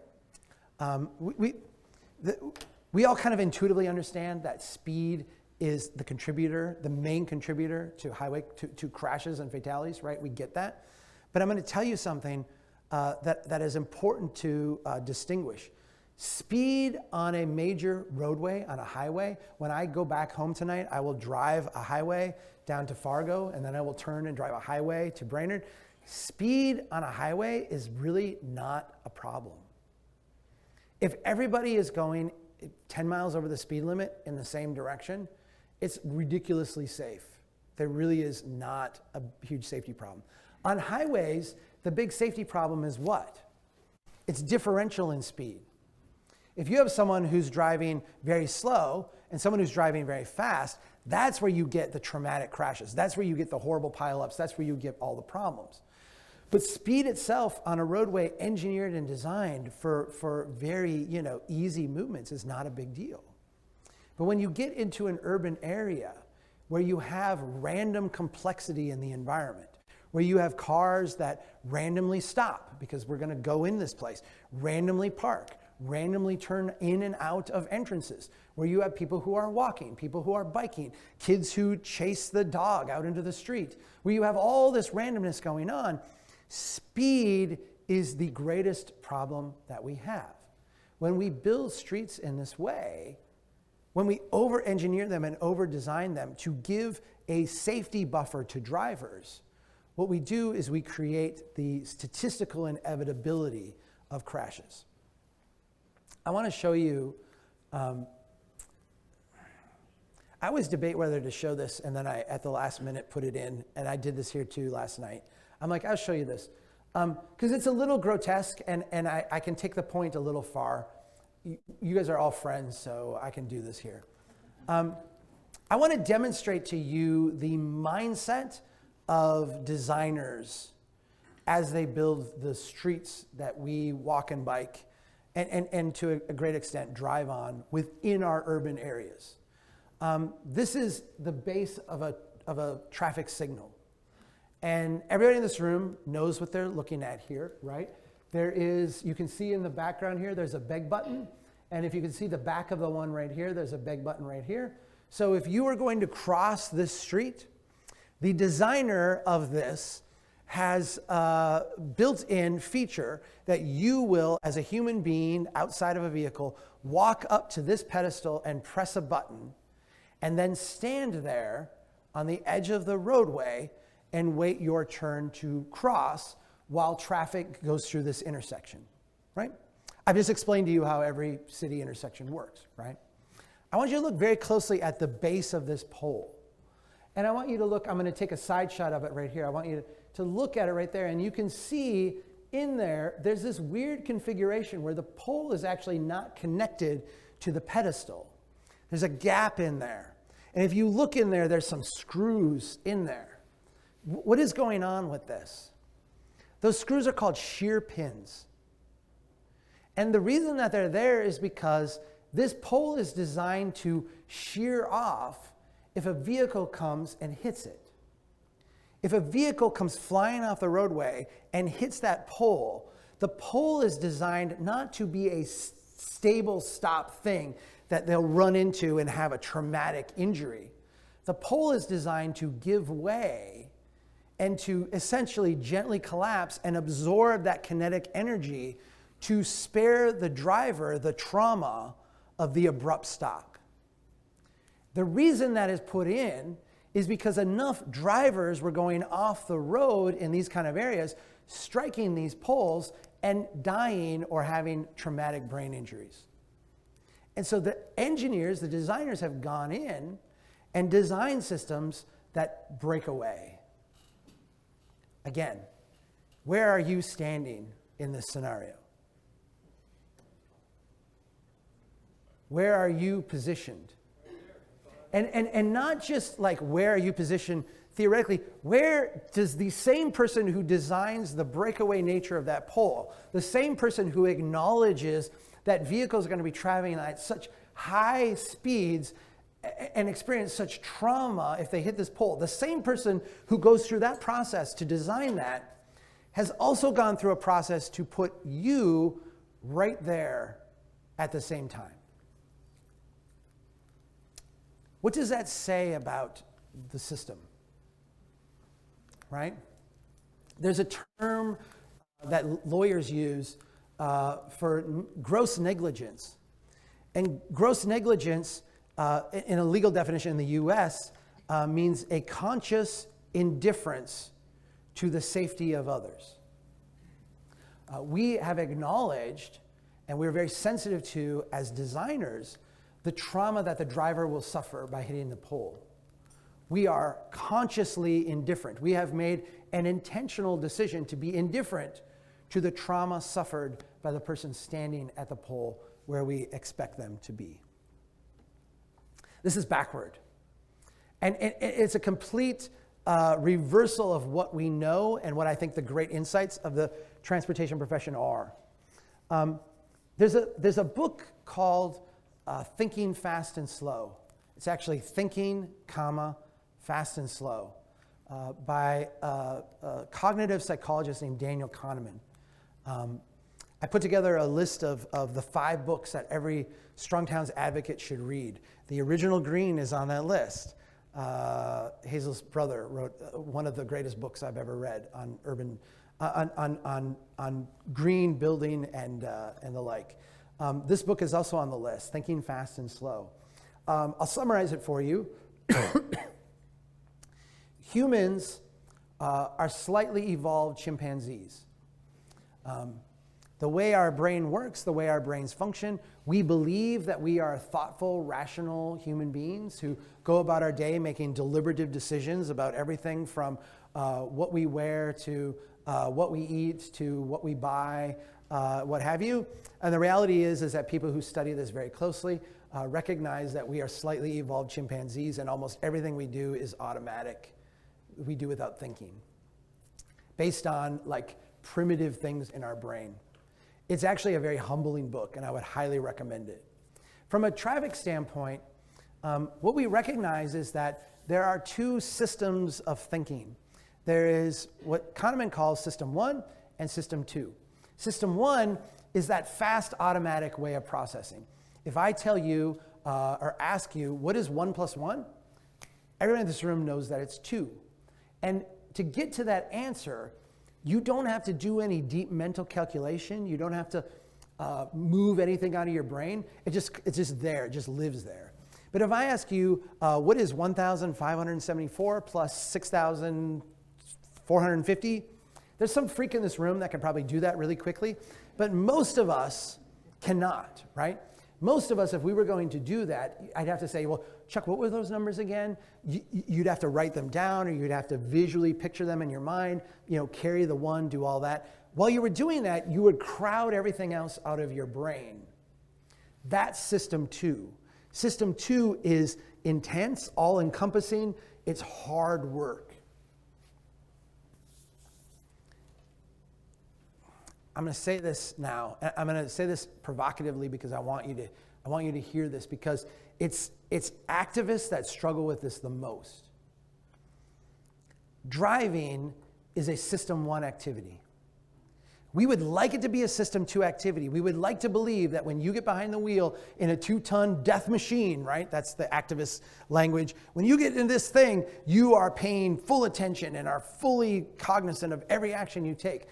we all kind of intuitively understand that speed is the contributor, the main contributor to to crashes and fatalities, right? We get that. But I'm going to tell you something that is important to distinguish. Speed on a major roadway, on a highway, when I go back home tonight, I will drive a highway down to Fargo, and then I will turn and drive a highway to Brainerd. Speed on a highway is really not a problem. If everybody is going 10 miles over the speed limit in the same direction, it's ridiculously safe. There really is not a huge safety problem. On highways, the big safety problem is what? It's differential in speed. If you have someone who's driving very slow and someone who's driving very fast, that's where you get the traumatic crashes. That's where you get the horrible pileups. That's where you get all the problems. But speed itself on a roadway engineered and designed for very, easy movements is not a big deal. But when you get into an urban area where you have random complexity in the environment, where you have cars that randomly stop because we're going to go in this place, randomly park, randomly turn in and out of entrances, where you have people who are walking, people who are biking, kids who chase the dog out into the street, where you have all this randomness going on, speed is the greatest problem that we have. When we build streets in this way, when we over-engineer them and over-design them to give a safety buffer to drivers, what we do is we create the statistical inevitability of crashes. I want to show you, I always debate whether to show this, and then I, at the last minute, put it in, and I did this here too last night. I'm like, I'll show you this. Because it's a little grotesque, and I can take the point a little far. You guys are all friends, so I can do this here. I want to demonstrate to you the mindset of designers as they build the streets that we walk and bike and to a great extent drive on within our urban areas. This is the base of a traffic signal. And everybody in this room knows what they're looking at here, right? There is, you can see in the background here, there's a beg button. And if you can see the back of the one right here, there's a beg button right here. So if you are going to cross this street, the designer of this has a built-in feature that you will, as a human being outside of a vehicle, walk up to this pedestal and press a button, and then stand there on the edge of the roadway and wait your turn to cross while traffic goes through this intersection, right? I've just explained to you how every city intersection works, right? I want you to look very closely at the base of this pole. And I want you to look, I'm going to take a side shot of it right here. I want you to look at it right there, and you can see in there, there's this weird configuration where the pole is actually not connected to the pedestal. There's a gap in there. And if you look in there, there's some screws in there. What is going on with this? Those screws are called shear pins. And the reason that they're there is because this pole is designed to shear off if a vehicle comes and hits it. If a vehicle comes flying off the roadway and hits that pole, the pole is designed not to be a stable stop thing that they'll run into and have a traumatic injury. The pole is designed to give way and to essentially gently collapse and absorb that kinetic energy to spare the driver the trauma of the abrupt stop. The reason that is put in is because enough drivers were going off the road in these kind of areas, striking these poles and dying or having traumatic brain injuries. And so the engineers, the designers have gone in and designed systems that break away. Again, where are you standing in this scenario? Where are you positioned? And not just like where are you positioned theoretically, where does the same person who designs the breakaway nature of that pole, the same person who acknowledges that vehicles are going to be traveling at such high speeds and experience such trauma if they hit this pole, the same person who goes through that process to design that has also gone through a process to put you right there at the same time. What does that say about the system? Right? There's a term that lawyers use for gross negligence. And gross negligence, in a legal definition in the US, means a conscious indifference to the safety of others. We have acknowledged, and we're very sensitive to, as designers, the trauma that the driver will suffer by hitting the pole. We are consciously indifferent. We have made an intentional decision to be indifferent to the trauma suffered by the person standing at the pole where we expect them to be. This is backward. And it's a complete reversal of what we know and what I think the great insights of the transportation profession are. There's a book called Thinking Fast and Slow. It's actually Thinking, Fast and Slow by a cognitive psychologist named Daniel Kahneman. I put together a list of the 5 books that every Strong Towns advocate should read. The original Green is on that list. Hazel's brother wrote one of the greatest books I've ever read on urban, on green building and the like. This book is also on the list, Thinking Fast and Slow. I'll summarize it for you. Humans are slightly evolved chimpanzees. The way our brain works, the way our brains function, we believe that we are thoughtful, rational human beings who go about our day making deliberative decisions about everything from what we wear to what we eat to what we buy, what have you. And the reality is that people who study this very closely recognize that we are slightly evolved chimpanzees and almost everything we do is automatic. We do without thinking, based on like primitive things in our brain. It's actually a very humbling book, and I would highly recommend it. From a traffic standpoint, what we recognize is that there are 2 systems of thinking. There is what Kahneman calls System 1 and System 2. System 1 is that fast, automatic way of processing. If I tell you or ask you, what is 1 plus 1? Everyone in this room knows that it's 2. And to get to that answer, you don't have to do any deep mental calculation. You don't have to move anything out of your brain. It's just there. It just lives there. But if I ask you, what is 1,574 plus 6,450? There's some freak in this room that can probably do that really quickly. But most of us cannot, right? Most of us, if we were going to do that, I'd have to say, well, Chuck, what were those numbers again? You'd have to write them down, or you'd have to visually picture them in your mind, carry the 1, do all that. While you were doing that, you would crowd everything else out of your brain. That's System 2. System 2 is intense, all-encompassing. It's hard work. I'm going to say this now. I'm going to say this provocatively because I want you to hear this, because it's activists that struggle with this the most. Driving is a System 1 activity. We would like it to be a System 2 activity. We would like to believe that when you get behind the wheel in a 2-ton death machine, right? That's the activist language. When you get in this thing, you are paying full attention and are fully cognizant of every action you take.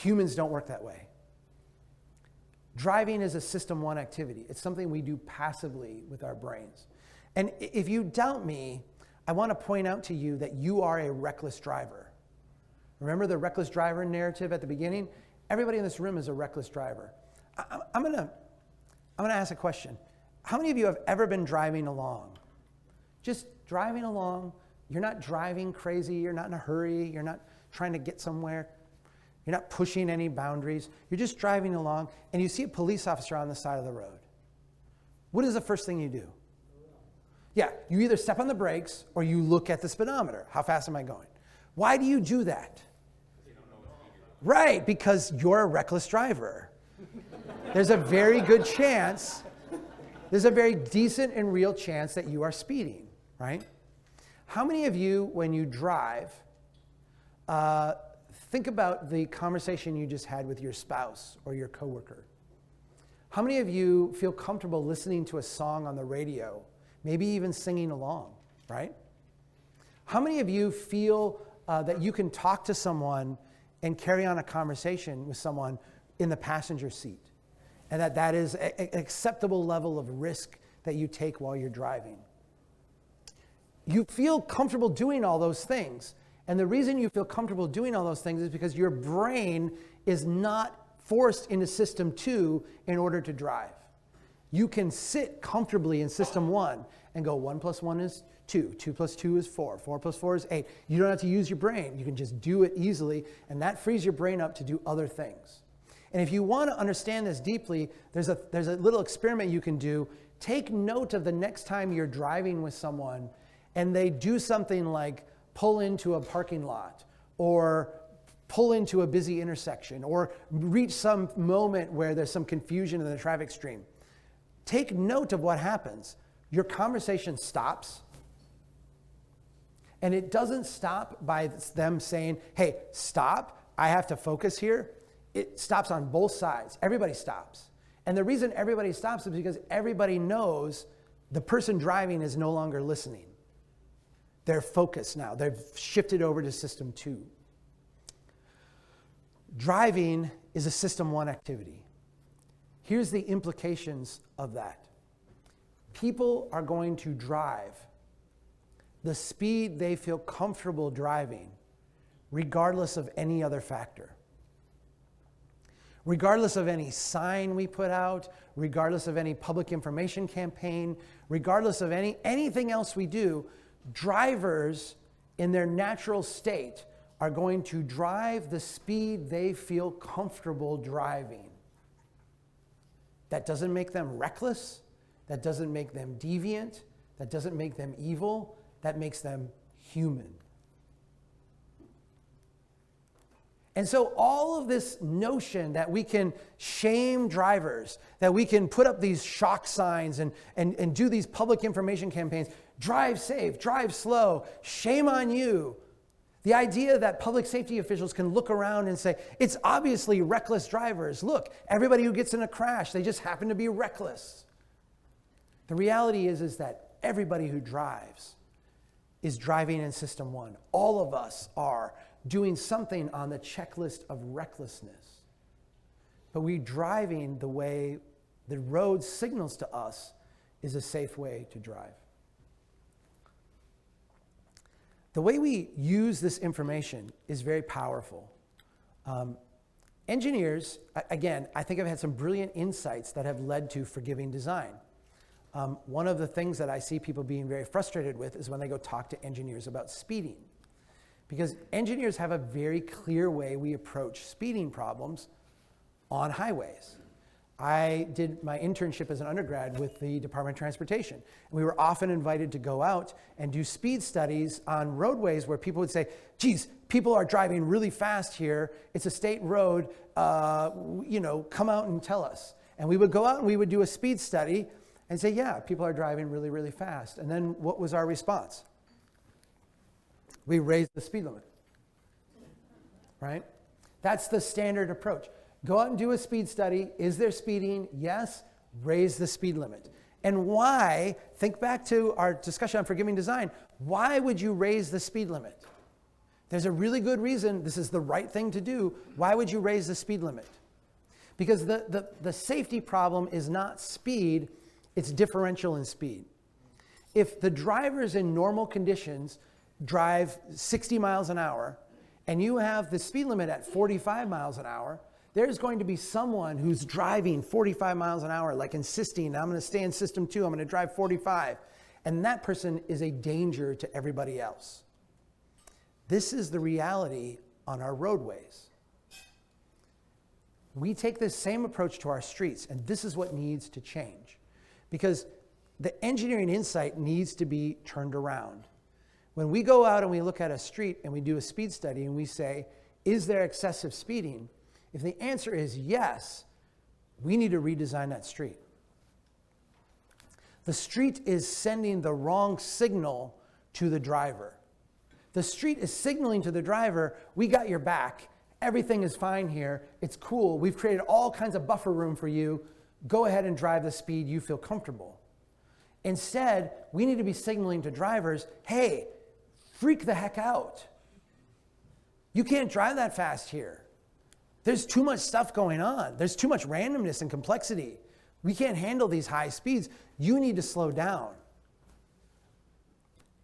Humans don't work that way. Driving is a System 1 activity. It's something we do passively with our brains. And if you doubt me, I want to point out to you that you are a reckless driver. Remember the reckless driver narrative at the beginning? Everybody in this room is a reckless driver. I'm gonna ask a question. How many of you have ever been driving along? Just driving along. You're not driving crazy. You're not in a hurry. You're not trying to get somewhere. You're not pushing any boundaries. You're just driving along, and you see a police officer on the side of the road. What is the first thing you do? Yeah, you either step on the brakes or you look at the speedometer. How fast am I going? Why do you do that? Right, because you're a reckless driver. There's a very good chance, there's a very decent and real chance that you are speeding, right? How many of you, when you drive, think about the conversation you just had with your spouse or your coworker? How many of you feel comfortable listening to a song on the radio, maybe even singing along, right? How many of you feel that you can talk to someone and carry on a conversation with someone in the passenger seat, and that is an acceptable level of risk that you take while you're driving? You feel comfortable doing all those things. And the reason you feel comfortable doing all those things is because your brain is not forced into System 2 in order to drive. You can sit comfortably in System 1 and go 1 plus 1 is 2. 2 plus 2 is 4. 4 plus 4 is 8. You don't have to use your brain. You can just do it easily, and that frees your brain up to do other things. And if you want to understand this deeply, there's a little experiment you can do. Take note of the next time you're driving with someone and they do something like pull into a parking lot or pull into a busy intersection or reach some moment where there's some confusion in the traffic stream. Take note of what happens. Your conversation stops. And it doesn't stop by them saying, hey, stop, I have to focus here. It stops on both sides. Everybody stops. And the reason everybody stops is because everybody knows the person driving is no longer listening. They're focused now. They've shifted over to system 2. Driving is a system 1 activity. Here's the implications of that. People are going to drive the speed they feel comfortable driving, regardless of any other factor. Regardless of any sign we put out, regardless of any public information campaign, regardless of anything else we do, drivers in their natural state are going to drive the speed they feel comfortable driving. That doesn't make them reckless. That doesn't make them deviant. That doesn't make them evil. That makes them human. And so all of this notion that we can shame drivers, that we can put up these shock signs and do these public information campaigns, drive safe, drive slow, shame on you. The idea that public safety officials can look around and say, it's obviously reckless drivers. Look, everybody who gets in a crash, they just happen to be reckless. The reality is that everybody who drives is driving in system 1. All of us are doing something on the checklist of recklessness. But we're driving the way the road signals to us is a safe way to drive. The way we use this information is very powerful. Engineers, again, I think I've had some brilliant insights that have led to forgiving design. One of the things that I see people being very frustrated with is when they go talk to engineers about speeding. Because engineers have a very clear way we approach speeding problems on highways. I did my internship as an undergrad with the Department of Transportation. And we were often invited to go out and do speed studies on roadways where people would say, geez, people are driving really fast here. It's a state road, come out and tell us. And we would go out and we would do a speed study and say, yeah, people are driving really, really fast. And then what was our response? We raised the speed limit, right? That's the standard approach. Go out and do a speed study. Is there speeding? Yes. Raise the speed limit. And why? Think back to our discussion on forgiving design. Why would you raise the speed limit? There's a really good reason. This is the right thing to do. Why would you raise the speed limit? Because the safety problem is not speed, it's differential in speed. If the drivers in normal conditions drive 60 miles an hour and you have the speed limit at 45 miles an hour, there's going to be someone who's driving 45 miles an hour, like insisting, I'm going to stay in system 2, I'm going to drive 45. And that person is a danger to everybody else. This is the reality on our roadways. We take this same approach to our streets, and this is what needs to change. Because the engineering insight needs to be turned around. When we go out and we look at a street and we do a speed study and we say, is there excessive speeding? If the answer is yes, we need to redesign that street. The street is sending the wrong signal to the driver. The street is signaling to the driver, we got your back, everything is fine here, it's cool, we've created all kinds of buffer room for you, go ahead and drive the speed you feel comfortable. Instead, we need to be signaling to drivers, hey, freak the heck out. You can't drive that fast here. There's too much stuff going on. There's too much randomness and complexity. We can't handle these high speeds. You need to slow down.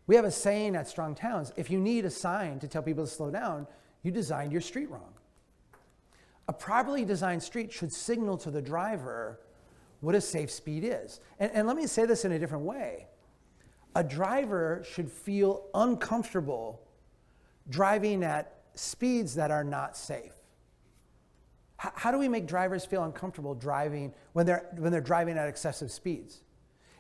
We have a saying at Strong Towns, if you need a sign to tell people to slow down, you designed your street wrong. A properly designed street should signal to the driver what a safe speed is. And let me say this in a different way. a driver should feel uncomfortable driving at speeds that are not safe. How do we make drivers feel uncomfortable driving when they're driving at excessive speeds?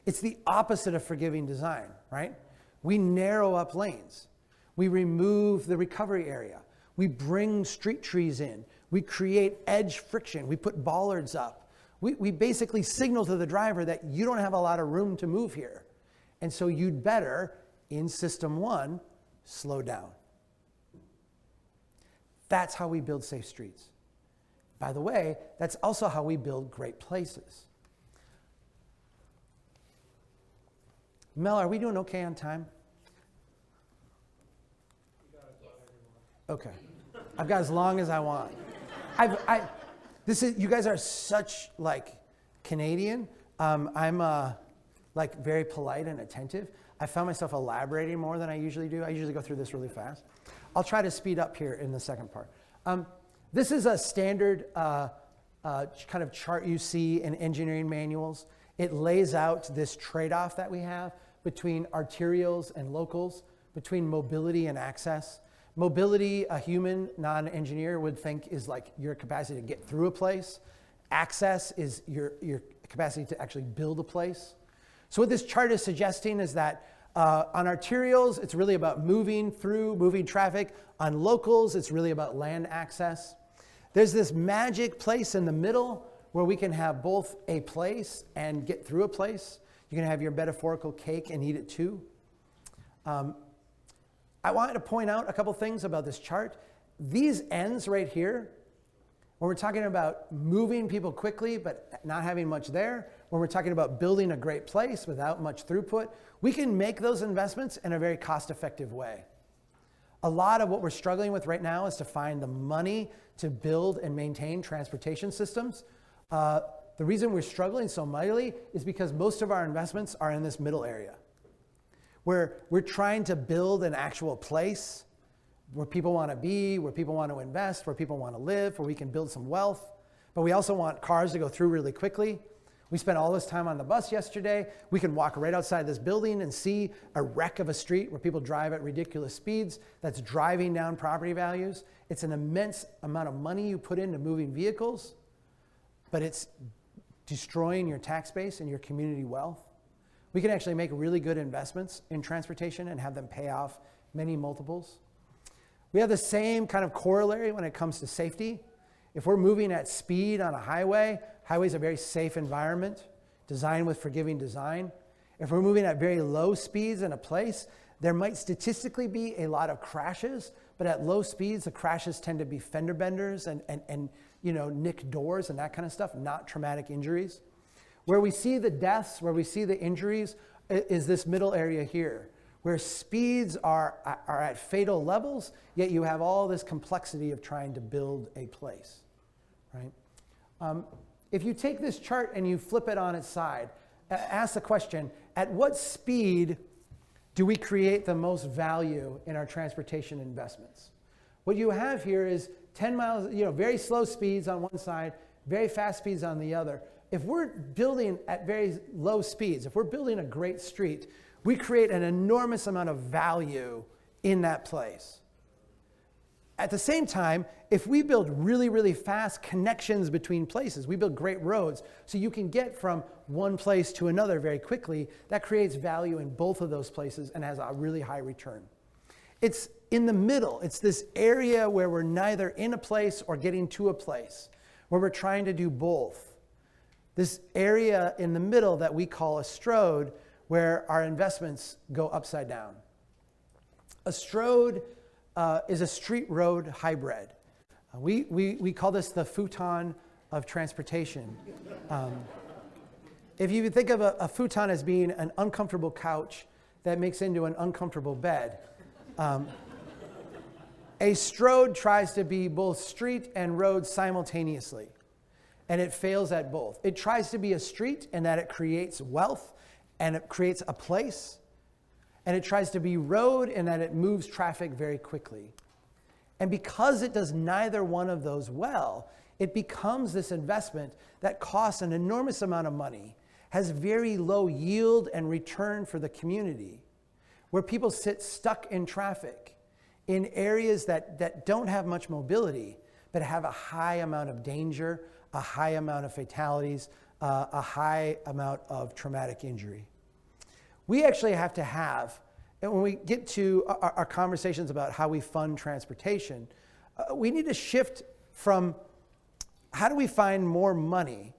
It's the opposite of forgiving design, right? We narrow up lanes. We remove the recovery area. We bring street trees in. We create edge friction. We put bollards up. We basically signal to the driver that you don't have a lot of room to move here. And so you'd better, in system one, slow down. That's how we build safe streets. By the way, that's also how we build great places. Mel, are we doing okay on time? Okay. I've got as long as I want. You guys are such like Canadian. I'm like very polite and attentive. I found myself elaborating more than I usually do. I usually go through this really fast. I'll try to speed up here in the second part. This is a standard kind of chart you see in engineering manuals. It lays out this trade-off that we have between arterials and locals, between mobility and access. Mobility, a human, non-engineer would think is like your capacity to get through a place. Access is your capacity to actually build a place. So what this chart is suggesting is that on arterials, it's really about moving traffic. On locals, it's really about land access. There's this magic place in the middle where we can have both a place and get through a place. You can have your metaphorical cake and eat it too. I wanted to point out a couple things about this chart. These ends right here, when we're talking about moving people quickly but not having much there, when we're talking about building a great place without much throughput, we can make those investments in a very cost-effective way. A lot of what we're struggling with right now is to find the money to build and maintain transportation systems. The reason we're struggling so mightily is because most of our investments are in this middle area, where we're trying to build an actual place where people want to be, where people want to invest, where people want to live, where we can build some wealth. But we also want cars to go through really quickly. We spent all this time on the bus yesterday. We can walk right outside this building and see a wreck of a street where people drive at ridiculous speeds. That's driving down property values. It's an immense amount of money you put into moving vehicles, but it's destroying your tax base and your community wealth. We can actually make really good investments in transportation and have them pay off many multiples. We have the same kind of corollary when it comes to safety. If we're moving at speed on a highway, highway's a very safe environment, designed with forgiving design. If we're moving at very low speeds in a place, there might statistically be a lot of crashes, but at low speeds, the crashes tend to be fender benders and nicked doors and that kind of stuff, not traumatic injuries. Where we see the deaths, where we see the injuries, is this middle area here, where speeds are at fatal levels, yet you have all this complexity of trying to build a place, right? If you take this chart and you flip it on its side, ask the question, at what speed do we create the most value in our transportation investments? What you have here is 10 miles, very slow speeds on one side, very fast speeds on the other. If we're building at very low speeds, if we're building a great street, we create an enormous amount of value in that place. At the same time, if we build really, really fast connections between places, we build great roads so you can get from one place to another very quickly, that creates value in both of those places and has a really high return. It's in the middle. It's this area where we're neither in a place or getting to a place, where we're trying to do both. This area in the middle that we call a strode, where our investments go upside down. A strode is a street road hybrid. We call this the futon of transportation. If you think of a futon as being an uncomfortable couch that makes into an uncomfortable bed, a strode tries to be both street and road simultaneously, and it fails at both. It tries to be a street in that it creates wealth and it creates a place, and it tries to be road in that it moves traffic very quickly. And because it does neither one of those well, it becomes this investment that costs an enormous amount of money, has very low yield and return for the community, where people sit stuck in traffic in areas that don't have much mobility, but have a high amount of danger, a high amount of fatalities, a high amount of traumatic injury. We actually have to have, and when we get to our conversations about how we fund transportation, we need to shift from how do we find more money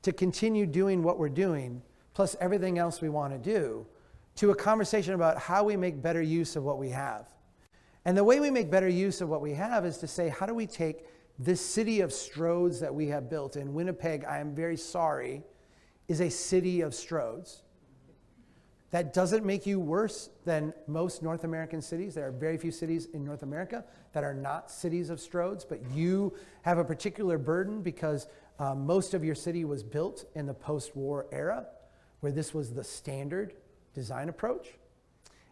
to continue doing what we're doing, plus everything else we want to do, to a conversation about how we make better use of what we have. And the way we make better use of what we have is to say, how do we take this city of strodes that we have built? In Winnipeg, I am very sorry, is a city of strodes. That doesn't make you worse than most North American cities. There are very few cities in North America that are not cities of strodes, but you have a particular burden because most of your city was built in the post-war era, where this was the standard design approach.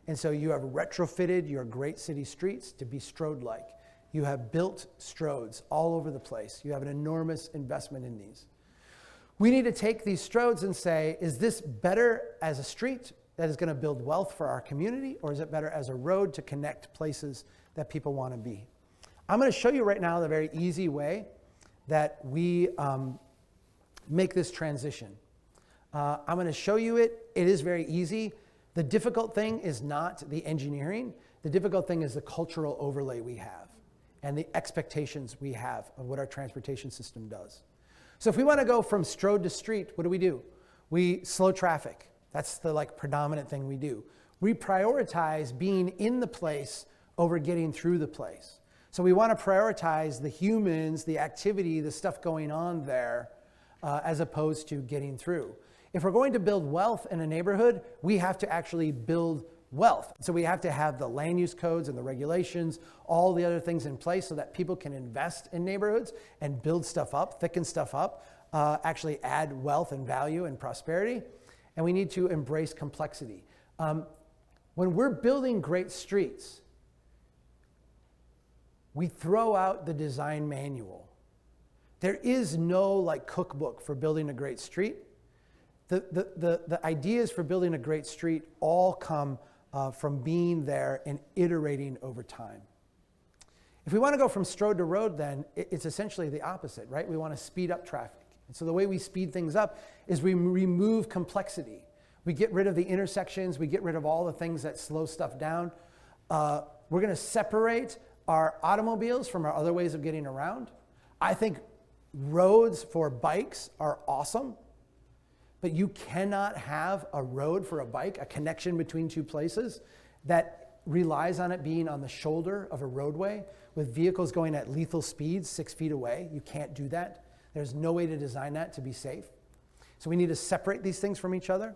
And so you have retrofitted your great city streets to be strode-like. You have built strodes all over the place. You have an enormous investment in these. We need to take these strodes and say, is this better as a street that is going to build wealth for our community, or is it better as a road to connect places that people want to be? I'm going to show you right now the very easy way that we make this transition. I'm going to show you it. It is very easy. The difficult thing is not the engineering. The difficult thing is the cultural overlay we have and the expectations we have of what our transportation system does. So if we want to go from strode to street, what do? We slow traffic. That's the predominant thing we do. We prioritize being in the place over getting through the place. So we want to prioritize the humans, the activity, the stuff going on there, as opposed to getting through. If we're going to build wealth in a neighborhood, we have to actually build wealth. So we have to have the land use codes and the regulations, all the other things in place so that people can invest in neighborhoods and build stuff up, thicken stuff up, actually add wealth and value and prosperity. And we need to embrace complexity. When we're building great streets, we throw out the design manual. There is no cookbook for building a great street. The ideas for building a great street all come from being there and iterating over time. If we want to go from strode to road, then it's essentially the opposite, right? We want to speed up traffic. And so the way we speed things up is we remove complexity. We get rid of the intersections. We get rid of all the things that slow stuff down. We're going to separate our automobiles from our other ways of getting around. I think roads for bikes are awesome, but you cannot have a road for a bike, a connection between two places that relies on it being on the shoulder of a roadway with vehicles going at lethal speeds 6 feet away. You can't do that. There's no way to design that to be safe. So we need to separate these things from each other.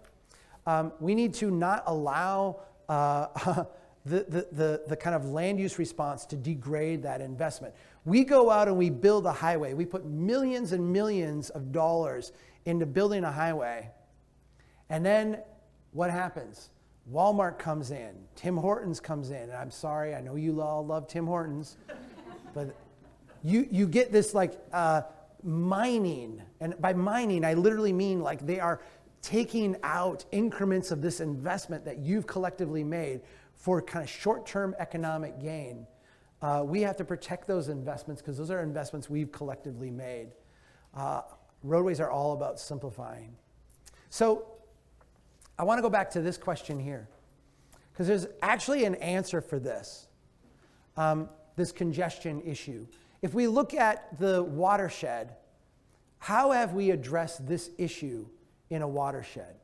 We need to not allow the kind of land use response to degrade that investment. We go out and we build a highway. We put millions and millions of dollars into building a highway. And then what happens? Walmart comes in, Tim Hortons comes in, and I'm sorry, I know you all love Tim Hortons, but you get this mining, and by mining I literally mean they are taking out increments of this investment that you've collectively made for kind of short-term economic gain. We have to protect those investments because those are investments we've collectively made. Roadways are all about simplifying. So I want to go back to this question here, because there's actually an answer for this, this congestion issue. If we look at the watershed, how have we addressed this issue in a watershed?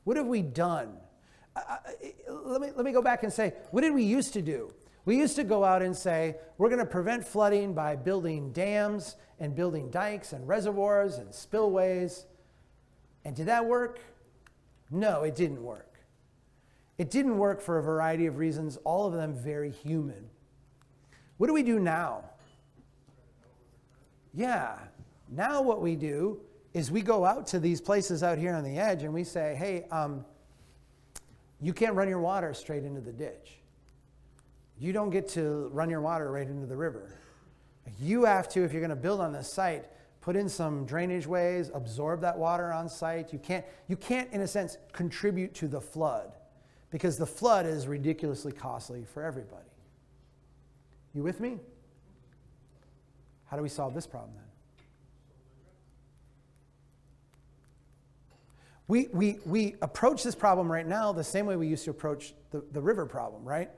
What have we done? Let me go back and say, what did we used to do? We used to go out and say, we're going to prevent flooding by building dams and building dikes and reservoirs and spillways. And did that work? No, it didn't work. It didn't work for a variety of reasons, all of them very human. What do we do now? Yeah, now what we do is we go out to these places out here on the edge and we say, hey, you can't run your water straight into the ditch. You don't get to run your water right into the river. You have to, if you're going to build on this site, put in some drainage ways, absorb that water on site. You can't, in a sense, contribute to the flood. because the flood is ridiculously costly for everybody. You with me? How do we solve this problem then? We approach this problem right now the same way we used to approach the river problem, right?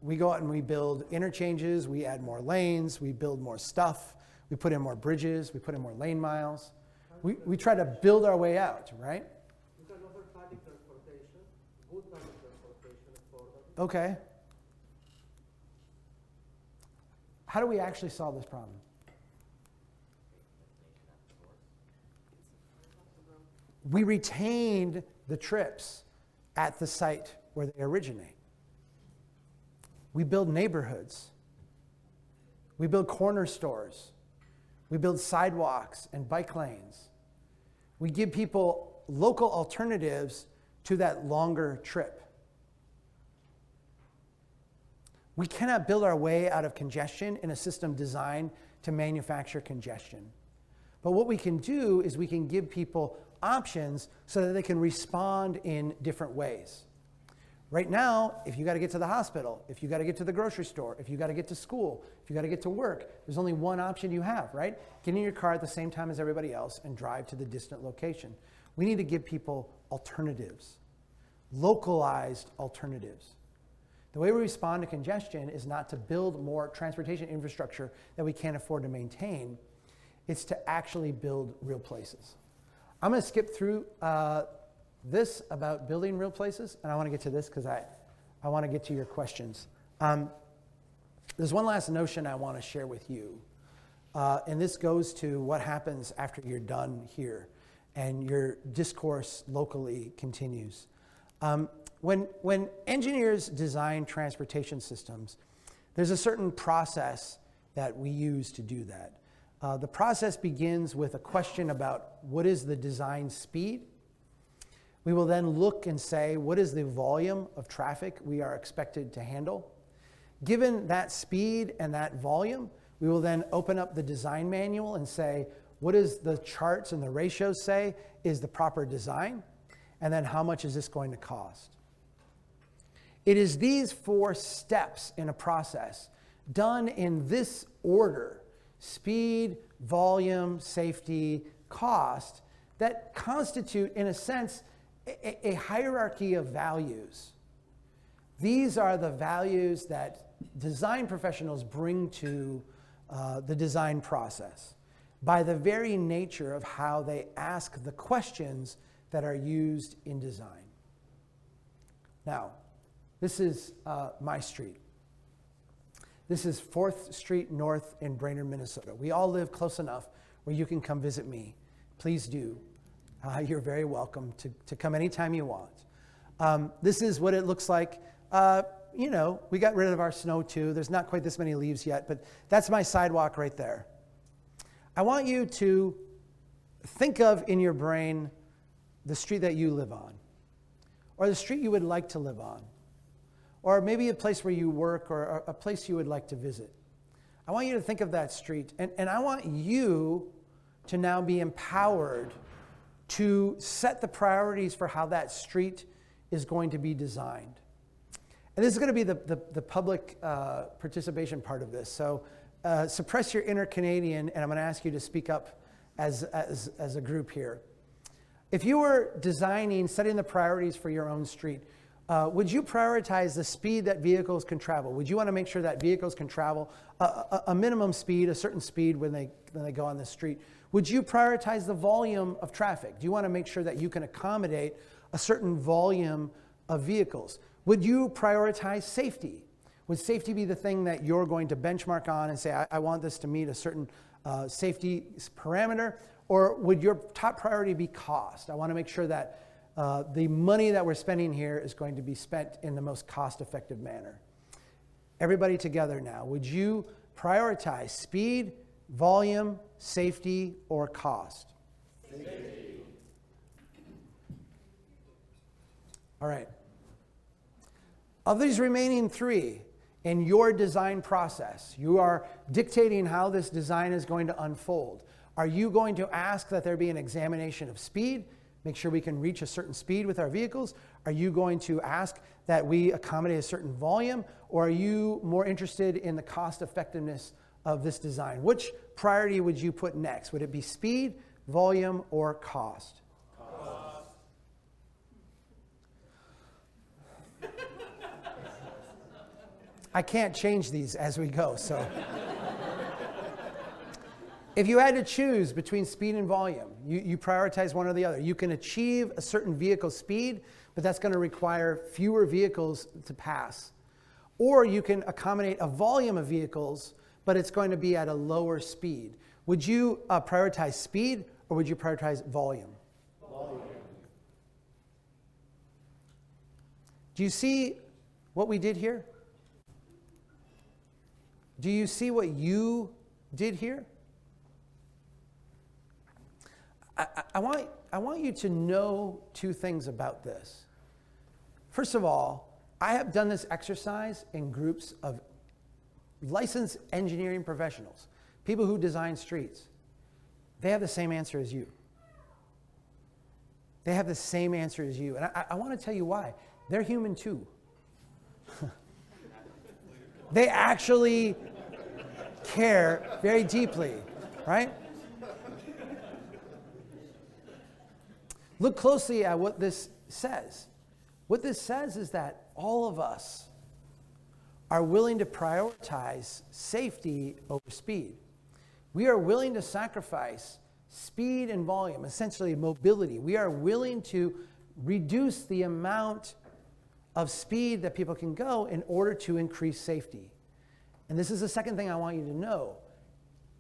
We go out and we build interchanges, we add more lanes, we build more stuff, we put in more bridges, we put in more lane miles. We try to build our way out, right? You can offer public transportation, good public transportation, affordable. Okay. How do we actually solve this problem? We retained the trips at the site where they originate. We build neighborhoods. We build corner stores. We build sidewalks and bike lanes. We give people local alternatives to that longer trip. We cannot build our way out of congestion in a system designed to manufacture congestion. But what we can do is we can give people options so that they can respond in different ways. Right now, if you got to get to the hospital, if you got to get to the grocery store, if you got to get to school, if you got to get to work, there's only one option you have, right? Get in your car at the same time as everybody else and drive to the distant location. We need to give people alternatives, localized alternatives. The way we respond to congestion is not to build more transportation infrastructure that we can't afford to maintain. It's to actually build real places. I'm going to skip through this about building real places, and I want to get to this because I want to get to your questions. There's one last notion I want to share with you, and this goes to what happens after you're done here and your discourse locally continues. When engineers design transportation systems, there's a certain process that we use to do that. The process begins with a question about what is the design speed. We will then look and say, what is the volume of traffic we are expected to handle? Given that speed and that volume, we will then open up the design manual and say, what does the charts and the ratios say is the proper design? And then how much is this going to cost? It is these 4 steps in a process done in this order: speed, volume, safety, cost, that constitute, in a sense, a hierarchy of values. These are the values that design professionals bring to the design process by the very nature of how they ask the questions that are used in design. Now, this is my street. This is 4th Street North in Brainerd, Minnesota. We all live close enough where you can come visit me. Please do. You're very welcome to come anytime you want. This is what it looks like. We got rid of our snow too. There's not quite this many leaves yet, but that's my sidewalk right there. I want you to think of in your brain the street that you live on, or the street you would like to live on, or maybe a place where you work, or a place you would like to visit. I want you to think of that street, and I want you to now be empowered to set the priorities for how that street is going to be designed. And this is going to be the public participation part of this. So suppress your inner Canadian, and I'm going to ask you to speak up as a group here. If you were designing, setting the priorities for your own street, would you prioritize the speed that vehicles can travel? Would you want to make sure that vehicles can travel a minimum speed, a certain speed when they go on the street? Would you prioritize the volume of traffic? Do you want to make sure that you can accommodate a certain volume of vehicles? Would you prioritize safety? Would safety be the thing that you're going to benchmark on and say, I want this to meet a certain safety parameter? Or would your top priority be cost? I want to make sure that the money that we're spending here is going to be spent in the most cost-effective manner. Everybody together now. Would you prioritize speed, volume, safety, or cost? Safety. All right. Of these remaining 3, in your design process, you are dictating how this design is going to unfold. Are you going to ask that there be an examination of speed, make sure we can reach a certain speed with our vehicles? Are you going to ask that we accommodate a certain volume, or are you more interested in the cost effectiveness of this design? Which priority would you put next? Would it be speed, volume, or cost? Cost. I can't change these as we go, so. If you had to choose between speed and volume, you prioritize one or the other. You can achieve a certain vehicle speed, but that's going to require fewer vehicles to pass. Or you can accommodate a volume of vehicles, but it's going to be at a lower speed. Would you prioritize speed, or would you prioritize volume? Volume. Do you see what we did here? Do you see what you did here? I want you to know two things about this. First of all, I have done this exercise in groups of licensed engineering professionals, people who design streets. They have the same answer as you. They have the same answer as you. And I want to tell you why. They're human too. They actually care very deeply, right? Look closely at what this says. What this says is that all of us are willing to prioritize safety over speed. We are willing to sacrifice speed and volume, essentially mobility. We are willing to reduce the amount of speed that people can go in order to increase safety. And this is the second thing I want you to know.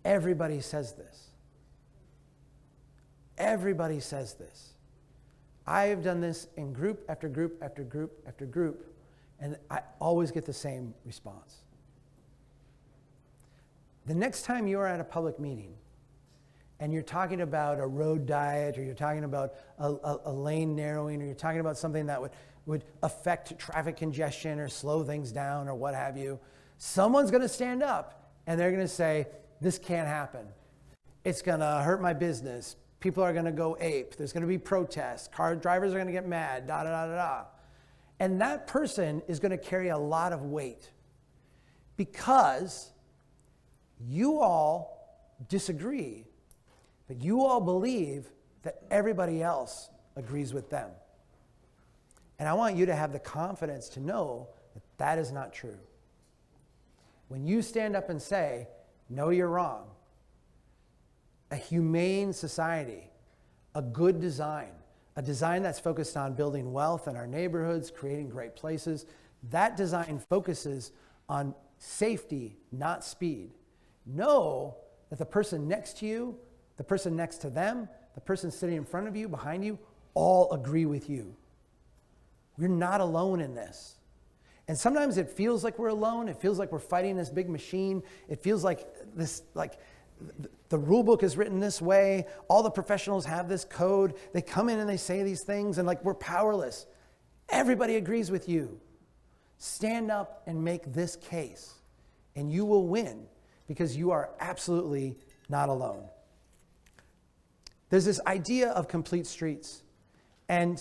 Everybody says this. Everybody says this. I have done this in group after group after group after group, and I always get the same response. The next time you are at a public meeting and you're talking about a road diet, or you're talking about a lane narrowing, or you're talking about something that would affect traffic congestion or slow things down or what have you, someone's going to stand up and they're going to say, this can't happen. It's going to hurt my business. People are going to go ape. There's going to be protests. Car drivers are going to get mad, da, da, da, da, da. And that person is going to carry a lot of weight because you all disagree, but you all believe that everybody else agrees with them. And I want you to have the confidence to know that that is not true. When you stand up and say, no, you're wrong, a humane society, a good design, a design that's focused on building wealth in our neighborhoods, creating great places, that design focuses on safety, not speed. Know that the person next to you, the person next to them, the person sitting in front of you, behind you, all agree with you. You're not alone in this. And sometimes it feels like we're alone. It feels like we're fighting this big machine. It feels like this, like the rule book is written this way. All the professionals have this code. They come in and they say these things and like we're powerless. Everybody agrees with you. Stand up and make this case and you will win because you are absolutely not alone. There's this idea of complete streets. And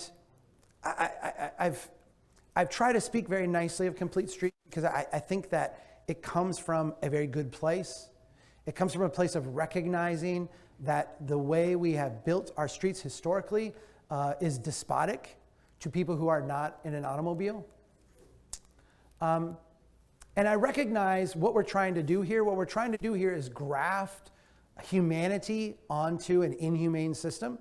I've tried to speak very nicely of complete streets because I think that it comes from a very good place. It comes from a place of recognizing that the way we have built our streets historically is despotic to people who are not in an automobile. And I recognize what we're trying to do here. What we're trying to do here is graft humanity onto an inhumane system.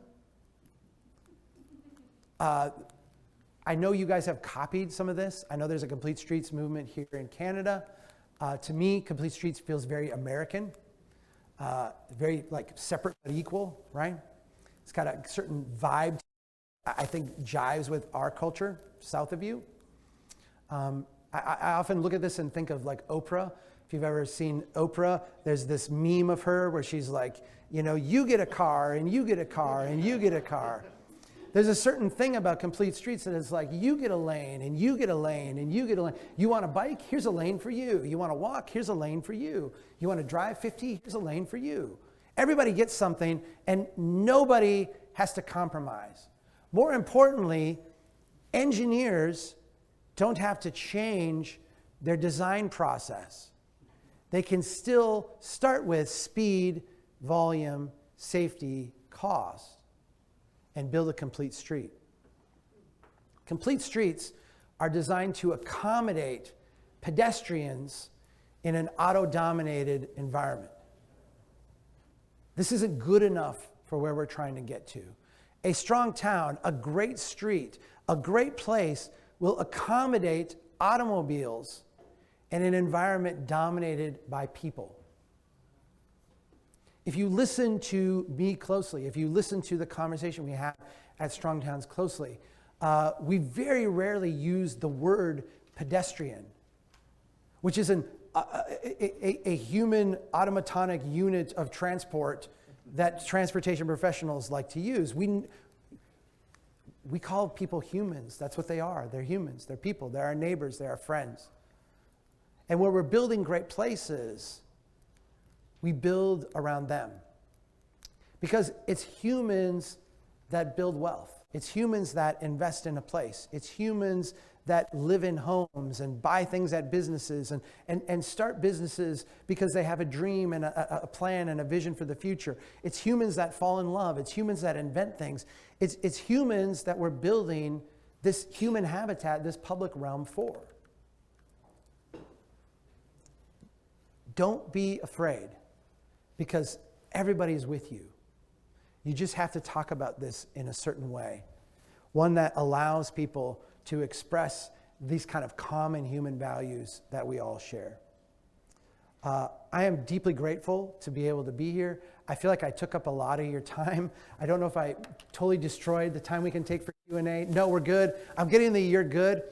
I know you guys have copied some of this. I know there's a Complete Streets movement here in Canada. To me, Complete Streets feels very American, very like separate but equal, right? It's got a certain vibe, I think jives with our culture, south of you. I often look at this and think of like Oprah. If you've ever seen Oprah, there's this meme of her where she's like, you know, you get a car and you get a car and you get a car. There's a certain thing about Complete Streets that is like, you get a lane and you get a lane and you get a lane. You want a bike? Here's a lane for you. You want to walk? Here's a lane for you. You want to drive 50? Here's a lane for you. Everybody gets something and nobody has to compromise. More importantly, Engineers don't have to change their design process. They can still start with speed, volume, safety, cost, and build a complete street. Complete streets are designed to accommodate pedestrians in an auto-dominated environment. This isn't good enough for where we're trying to get to. A strong town, a great street, a great place will accommodate automobiles in an environment dominated by people. If you listen to me closely, if you listen to the conversation we have at Strong Towns closely, we very rarely use the word pedestrian, which is a human automatonic unit of transport that transportation professionals like to use. We call people humans. That's what they are. They're humans. They're people. They're our neighbors. They're our friends. And where we're building great places, we build around them. Because it's humans that build wealth. It's humans that invest in a place. It's humans that live in homes and buy things at businesses and start businesses because they have a dream and a plan and a vision for the future. It's humans that fall in love. It's humans that invent things. It's humans that we're building this human habitat, this public realm for. Don't be afraid, because everybody's with you. You just have to talk about this in a certain way, one that allows people to express these kind of common human values that we all share. I am deeply grateful to be able to be here. I feel like I took up a lot of your time. I don't know if I totally destroyed the time we can take for Q&A. No, we're good. I'm getting the you're good.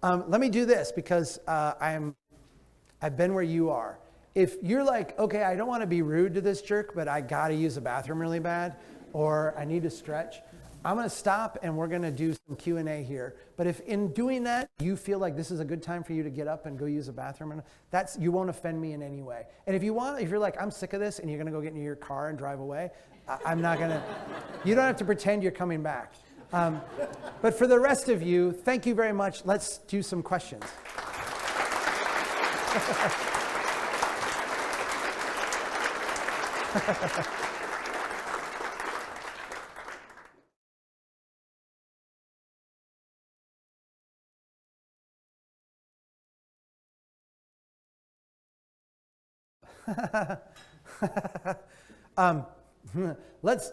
Let me do this, because I've been where you are. If you're like, okay, I don't want to be rude to this jerk, but I got to use the bathroom really bad, or I need to stretch, I'm going to stop and we're going to do some Q&A here. But if in doing that, you feel like this is a good time for you to get up and go use the bathroom, and you won't offend me in any way. And if you're like, I'm sick of this, and you're going to go get into your car and drive away, I'm not going to, you don't have to pretend you're coming back. But for the rest of you, thank you very much. Let's do some questions.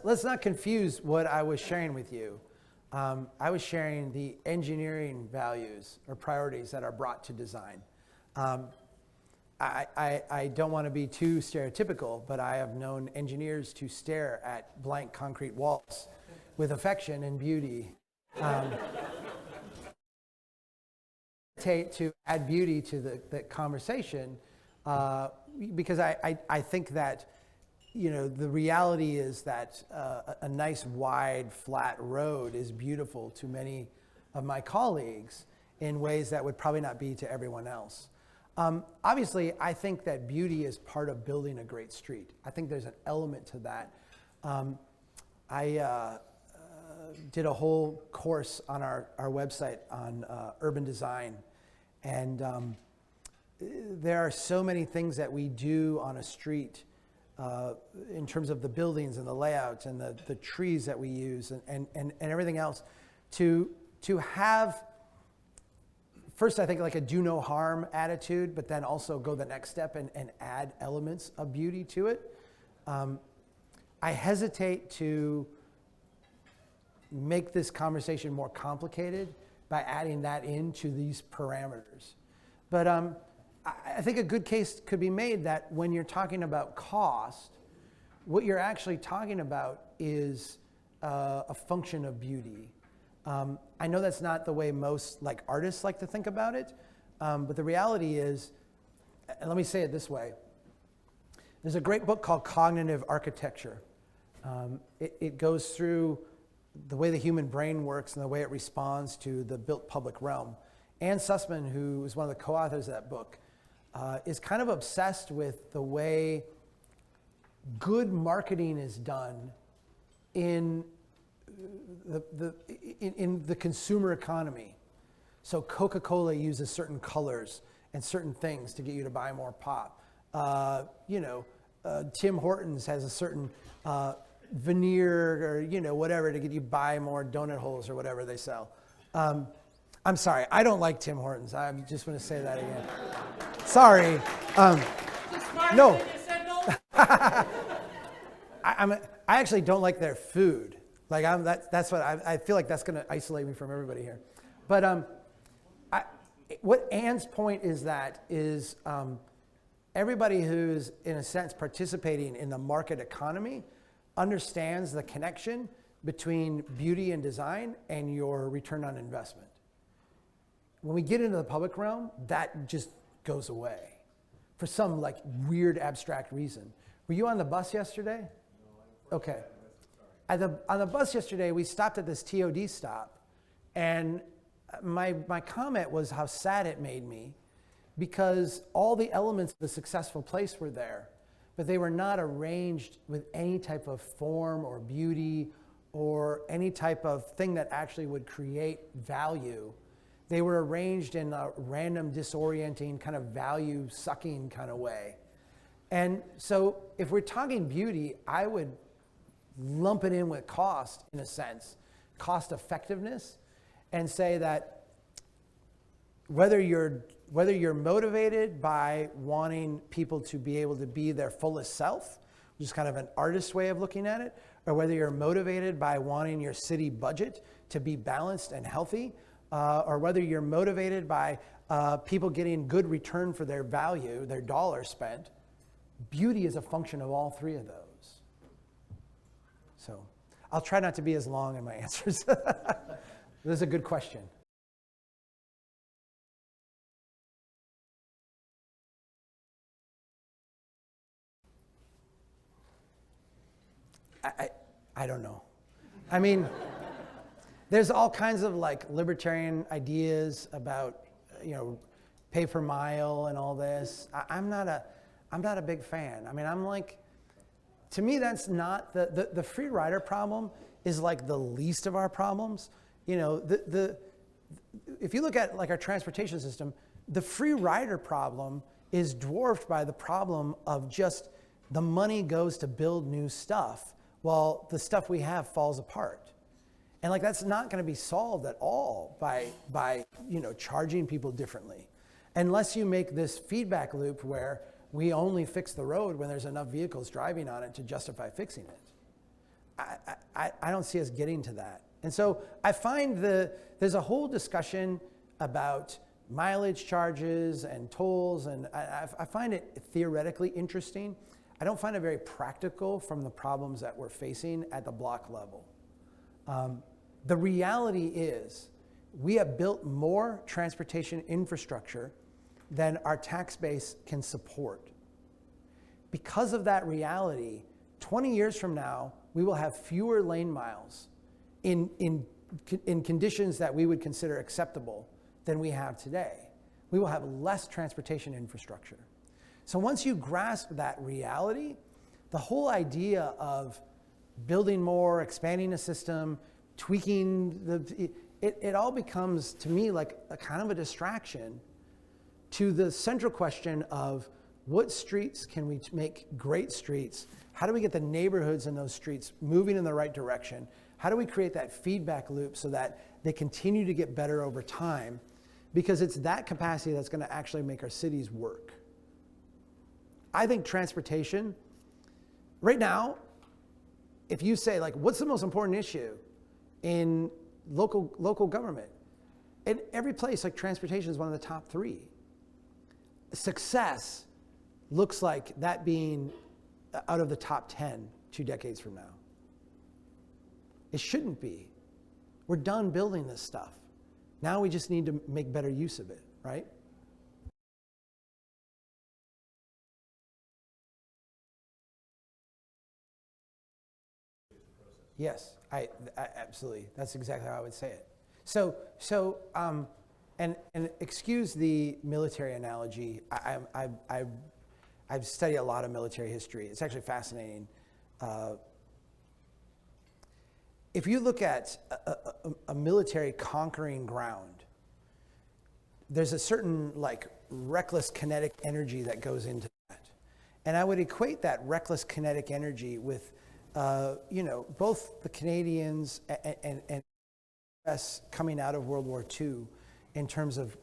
Let's not confuse what I was sharing with you. I was sharing the engineering values or priorities that are brought to design. I don't want to be too stereotypical, but I have known engineers to stare at blank concrete walls with affection and beauty. To add beauty to the conversation, because I think that, the reality is that a nice, wide, flat road is beautiful to many of my colleagues in ways that would probably not be to everyone else. Obviously, I think that beauty is part of building a great street. I think there's an element to that. I did a whole course on our website on urban design. And there are so many things that we do on a street in terms of the buildings and the layouts and the trees that we use and everything else to have, first, I think, like a do no harm attitude, but then also go the next step and add elements of beauty to it. I hesitate to make this conversation more complicated by adding that into these parameters. But I think a good case could be made that when you're talking about cost, what you're actually talking about is a function of beauty. I know that's not the way most artists like to think about it, but the reality is, and let me say it this way, there's a great book called Cognitive Architecture. It goes through the way the human brain works and the way it responds to the built public realm. Ann Sussman, who is one of the co-authors of that book, is kind of obsessed with the way good marketing is done in in the consumer economy. So Coca-Cola uses certain colors and certain things to get you to buy more pop. Tim Hortons has a certain veneer or whatever to get you buy more donut holes or whatever they sell. I'm sorry, I don't like Tim Hortons. I just want to say that again. Sorry. No. I actually don't like their food. Like that's what I feel like that's going to isolate me from everybody here. But what Ann's point is everybody who's in a sense participating in the market economy understands the connection between beauty and design and your return on investment. When we get into the public realm, that just goes away for some like weird abstract reason. Were you on the bus yesterday? No. Okay. On the bus yesterday, we stopped at this TOD stop, and my comment was how sad it made me because all the elements of a successful place were there, but they were not arranged with any type of form or beauty or any type of thing that actually would create value. They were arranged in a random, disorienting, kind of value-sucking kind of way. And so if we're talking beauty, I would lump it in with cost, in a sense, cost effectiveness, and say that whether you're motivated by wanting people to be able to be their fullest self, which is kind of an artist's way of looking at it, or whether you're motivated by wanting your city budget to be balanced and healthy, or whether you're motivated by people getting good return for their value, their dollar spent, beauty is a function of all three of those. So I'll try not to be as long in my answers. This is a good question. I don't know. I mean, there's all kinds of like libertarian ideas about, pay per mile and all this. I'm not a big fan. I mean, I'm like, to me, that's not the free rider problem is like the least of our problems. If you look at like our transportation system, the free rider problem is dwarfed by the problem of just the money goes to build new stuff while the stuff we have falls apart. And like that's not going to be solved at all by charging people differently, unless you make this feedback loop where we only fix the road when there's enough vehicles driving on it to justify fixing it. I don't see us getting to that. And so I find there's a whole discussion about mileage charges and tolls, and I find it theoretically interesting. I don't find it very practical from the problems that we're facing at the block level. The reality is we have built more transportation infrastructure than our tax base can support. Because of that reality, 20 years from now, we will have fewer lane miles in conditions that we would consider acceptable than we have today. We will have less transportation infrastructure. So once you grasp that reality, the whole idea of building more, expanding the system, tweaking it all becomes, to me, like a kind of a distraction to the central question of what streets can we make great streets? How do we get the neighborhoods in those streets moving in the right direction? How do we create that feedback loop so that they continue to get better over time? Because it's that capacity that's going to actually make our cities work. I think transportation, right now, if you say, like, what's the most important issue in local government? In every place, like, transportation is one of the top three. Success looks like that being out of the top 10 2 decades from now. It shouldn't be. We're done building this stuff. Now we just need to make better use of it, right? Yes, I absolutely. That's exactly how I would say it. So, and excuse the military analogy. I've studied a lot of military history. It's actually fascinating. if you look at a military conquering ground, there's a certain like reckless kinetic energy that goes into that. And I would equate that reckless kinetic energy with, both the Canadians and US coming out of World War II in terms of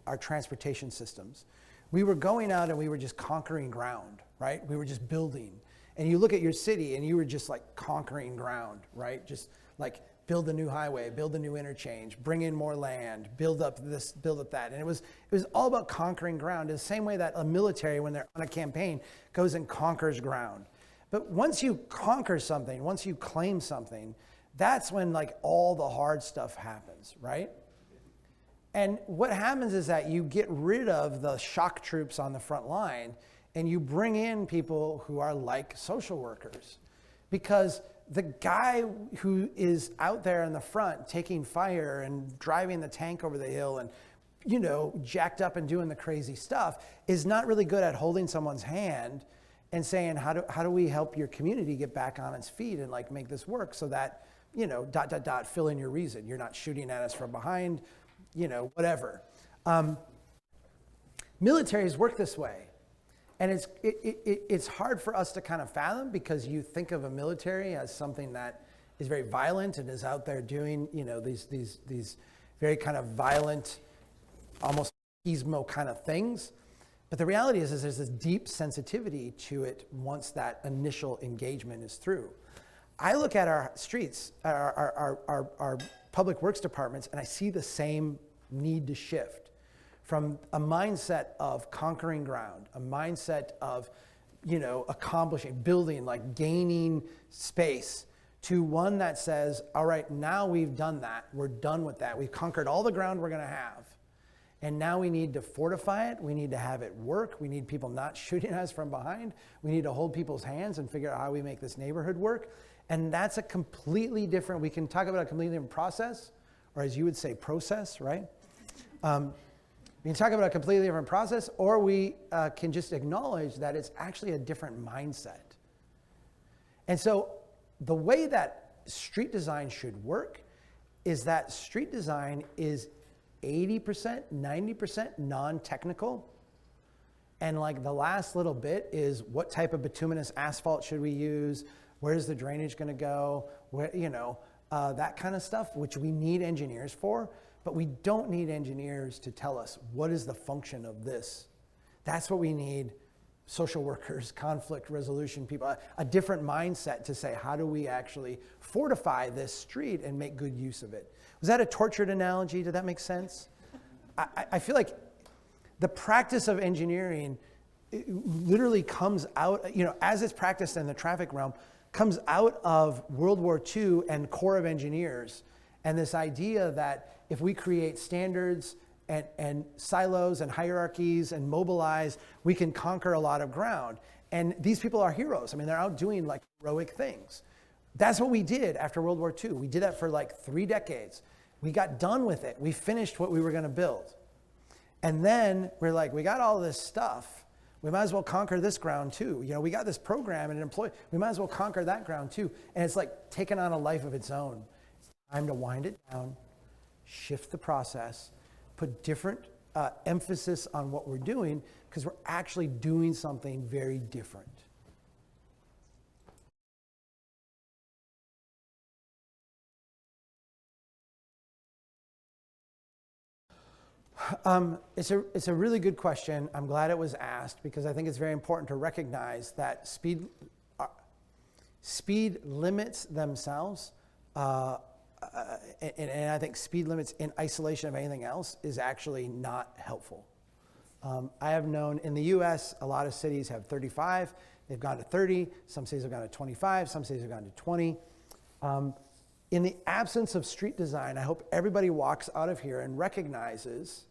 our transportation systems. We were going out and we were just conquering ground, right? We were just building. And you look at your city and you were just like conquering ground, right? Just like build a new highway, build a new interchange, bring in more land, build up this, build up that. And it was all about conquering ground in the same way that a military, when they're on a campaign, goes and conquers ground. But once you conquer something, once you claim something, that's when like all the hard stuff happens, right? And what happens is that you get rid of the shock troops on the front line and you bring in people who are like social workers. Because the guy who is out there in the front taking fire and driving the tank over the hill and, jacked up and doing the crazy stuff is not really good at holding someone's hand and saying, how do we help your community get back on its feet and like make this work so that, fill in your reason. You're not shooting at us from behind, whatever. Militaries work this way. And it's hard for us to kind of fathom because you think of a military as something that is very violent and is out there doing, these very kind of violent, almost gizmo kind of things. But the reality is there's this deep sensitivity to it once that initial engagement is through. I look at our streets, our public works departments, and I see the same need to shift from a mindset of conquering ground, a mindset of, accomplishing, building, like gaining space, to one that says, all right, now we've done that. We're done with that. We've conquered all the ground we're going to have. And now we need to fortify it. We need to have it work. We need people not shooting us from behind. We need to hold people's hands and figure out how we make this neighborhood work. And that's a completely different, we can talk about a completely different process, or as you would say, process, right? We can talk about a completely different process, or we can just acknowledge that it's actually a different mindset. And so the way that street design should work is that street design is 80%, 90% non-technical. And like the last little bit is what type of bituminous asphalt should we use? Where's the drainage going to go? Where, that kind of stuff, which we need engineers for. But we don't need engineers to tell us what is the function of this. That's what we need: social workers, conflict resolution people, a different mindset to say, how do we actually fortify this street and make good use of it? Was that a tortured analogy? Did that make sense? I feel like the practice of engineering literally comes out, as it's practiced in the traffic realm, comes out of World War II and Corps of Engineers, and this idea that if we create standards and silos and hierarchies and mobilize, we can conquer a lot of ground. And these people are heroes. I mean, they're out doing like heroic things. That's what we did after World War II. We did that for like 3 decades. We got done with it. We finished what we were going to build. And then we're like, we got all this stuff. We might as well conquer this ground too. We got this program and an employee. We might as well conquer that ground too. And it's like taken on a life of its own. It's time to wind it down, shift the process, put different emphasis on what we're doing, because we're actually doing something very different. It's a really good question. I'm glad it was asked, because I think it's very important to recognize that speed limits themselves, and I think speed limits in isolation of anything else is actually not helpful. I have known in the US, a lot of cities have 35. They've gone to 30. Some cities have gone to 25. Some cities have gone to 20. In the absence of street design, I hope everybody walks out of here and recognizes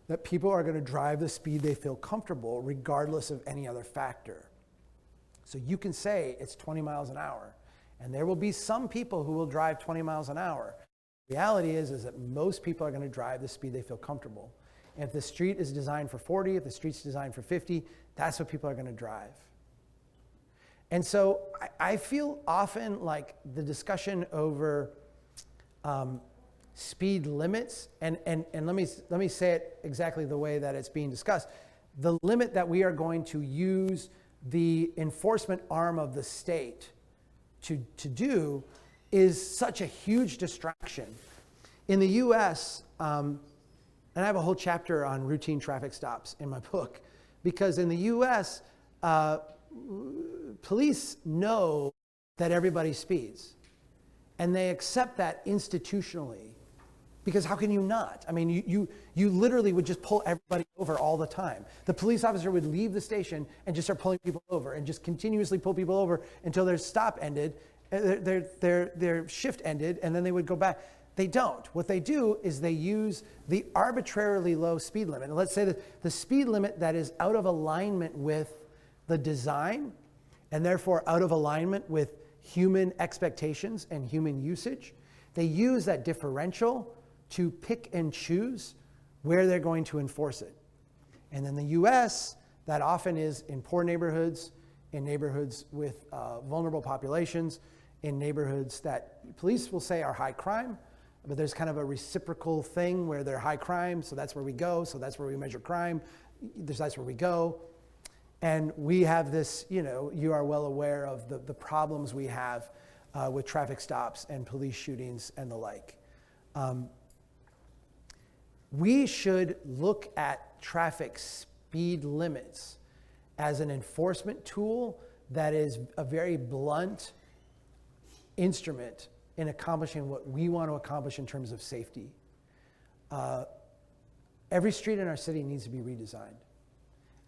that people are going to drive the speed they feel comfortable regardless of any other factor. So you can say it's 20 miles an hour, and there will be some people who will drive 20 miles an hour. The reality is that most people are going to drive the speed they feel comfortable. And if the street is designed for 40, if the street's designed for 50, that's what people are going to drive. And so I feel often like the discussion over speed limits, and let me say it exactly the way that it's being discussed. The limit that we are going to use the enforcement arm of the state to do is such a huge distraction. In the US, and I have a whole chapter on routine traffic stops in my book, because in the US, police know that everybody speeds, and they accept that institutionally, because how can you not? I mean, you literally would just pull everybody over all the time. The police officer would leave the station and just start pulling people over and just continuously pull people over until their stop ended, their shift ended, and then they would go back. They don't. What they do is they use the arbitrarily low speed limit. And let's say that the speed limit that is out of alignment with the design, and therefore out of alignment with human expectations and human usage. They use that differential to pick and choose where they're going to enforce it. And in the US, that often is in poor neighborhoods, in neighborhoods with vulnerable populations, in neighborhoods that police will say are high crime, but there's kind of a reciprocal thing where they're high crime, so that's where we go, so that's where we measure crime, that's where we go. And we have this, you are well aware of the problems we have with traffic stops and police shootings and the like. We should look at traffic speed limits as an enforcement tool that is a very blunt instrument in accomplishing what we want to accomplish in terms of safety. Every street in our city needs to be redesigned.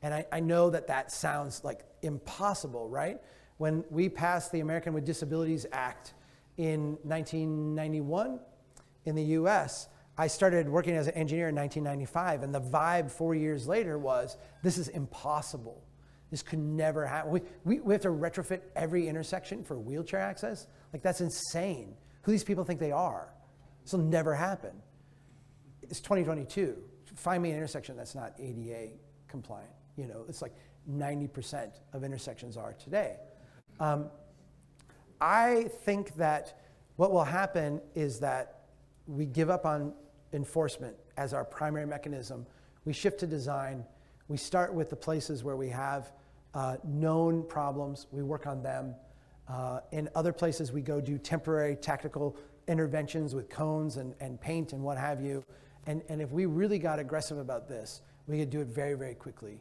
And I know that sounds like impossible, right? When we passed the American with Disabilities Act in 1991 in the US, I started working as an engineer in 1995, and the vibe 4 years later was, this is impossible. This could never happen. We have to retrofit every intersection for wheelchair access? Like, that's insane. Who these people think they are? This will never happen. It's 2022. Find me an intersection that's not ADA compliant. It's like 90% of intersections are today. I think that what will happen is that we give up on enforcement as our primary mechanism. We shift to design. We start with the places where we have known problems. We work on them. In other places, we go do temporary tactical interventions with cones and paint and what have you. And if we really got aggressive about this, we could do it very, very quickly.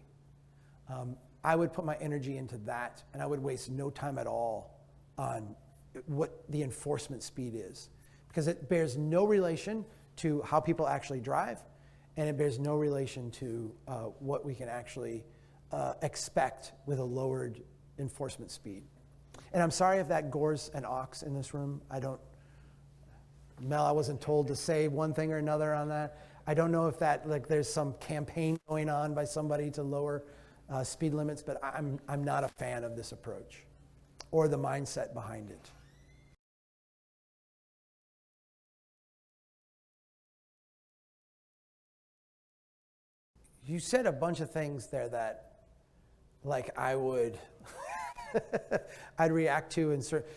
I would put my energy into that, and I would waste no time at all on what the enforcement speed is, because it bears no relation to how people actually drive, and it bears no relation to what we can actually expect with a lowered enforcement speed. And I'm sorry if that gores an ox in this room. Mel, I wasn't told to say one thing or another on that. I don't know if there's some campaign going on by somebody to lower speed limits, but I'm not a fan of this approach or the mindset behind it. You said a bunch of things there that, I would, I'd react to,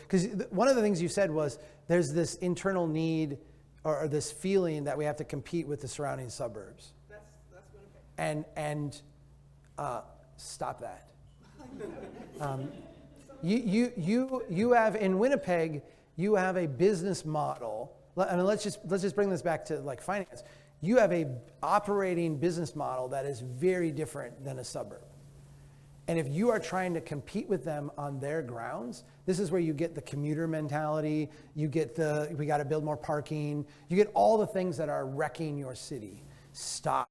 because one of the things you said was there's this internal need or this feeling that we have to compete with the surrounding suburbs. That's Winnipeg. And stop that. You have in Winnipeg, you have a business model. I mean, let's just bring this back to finance. You have a operating business model that is very different than a suburb. And if you are trying to compete with them on their grounds, this is where you get the commuter mentality, you get we got to build more parking, you get all the things that are wrecking your city. Stop.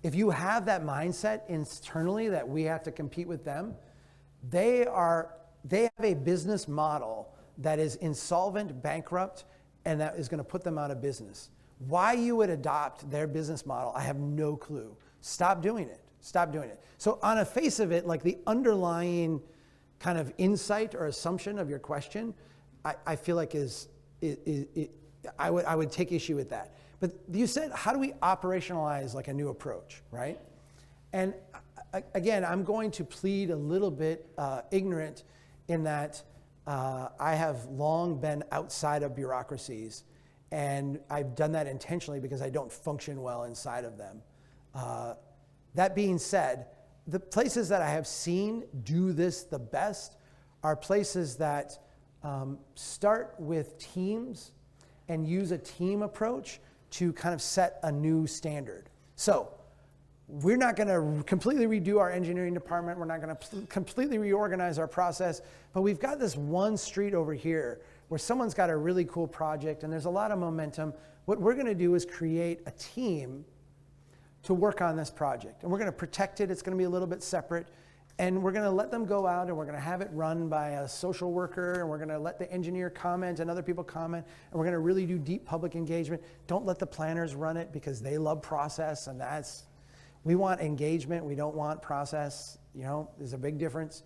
If you have that mindset internally that we have to compete with them, they have a business model that is insolvent, bankrupt, and that is going to put them out of business. Why you would adopt their business model, I have no clue. Stop doing it. Stop doing it. So on the face of it, the underlying kind of insight or assumption of your question, I feel like I would take issue with that. But you said, how do we operationalize a new approach, right? And again, I'm going to plead a little bit ignorant in that I have long been outside of bureaucracies, and I've done that intentionally because I don't function well inside of them. That being said, the places that I have seen do this the best are places that start with teams and use a team approach to kind of set a new standard. So we're not going to completely redo our engineering department. We're not going to completely reorganize our process, but we've got this one street over here where someone's got a really cool project and there's a lot of momentum. What we're going to do is create a team to work on this project. And we're going to protect it. It's going to be a little bit separate. And we're going to let them go out and we're going to have it run by a social worker, and we're going to let the engineer comment and other people comment, and we're going to really do deep public engagement. Don't let the planners run it because they love process, and we want engagement. We don't want process. There's a big difference.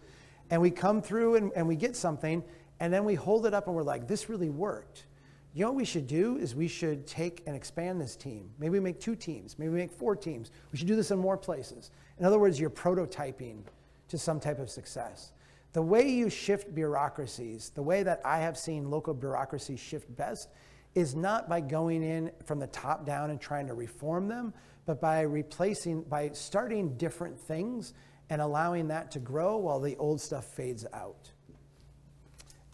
And we come through and we get something, and then we hold it up and we're like, this really worked. What we should do is we should take and expand this team. Maybe we make 2 teams. Maybe we make 4 teams. We should do this in more places. In other words, you're prototyping to some type of success. The way you shift bureaucracies, the way that I have seen local bureaucracies shift best, is not by going in from the top down and trying to reform them, but by starting different things and allowing that to grow while the old stuff fades out.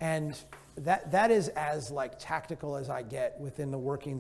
And that is as tactical as I get within the workings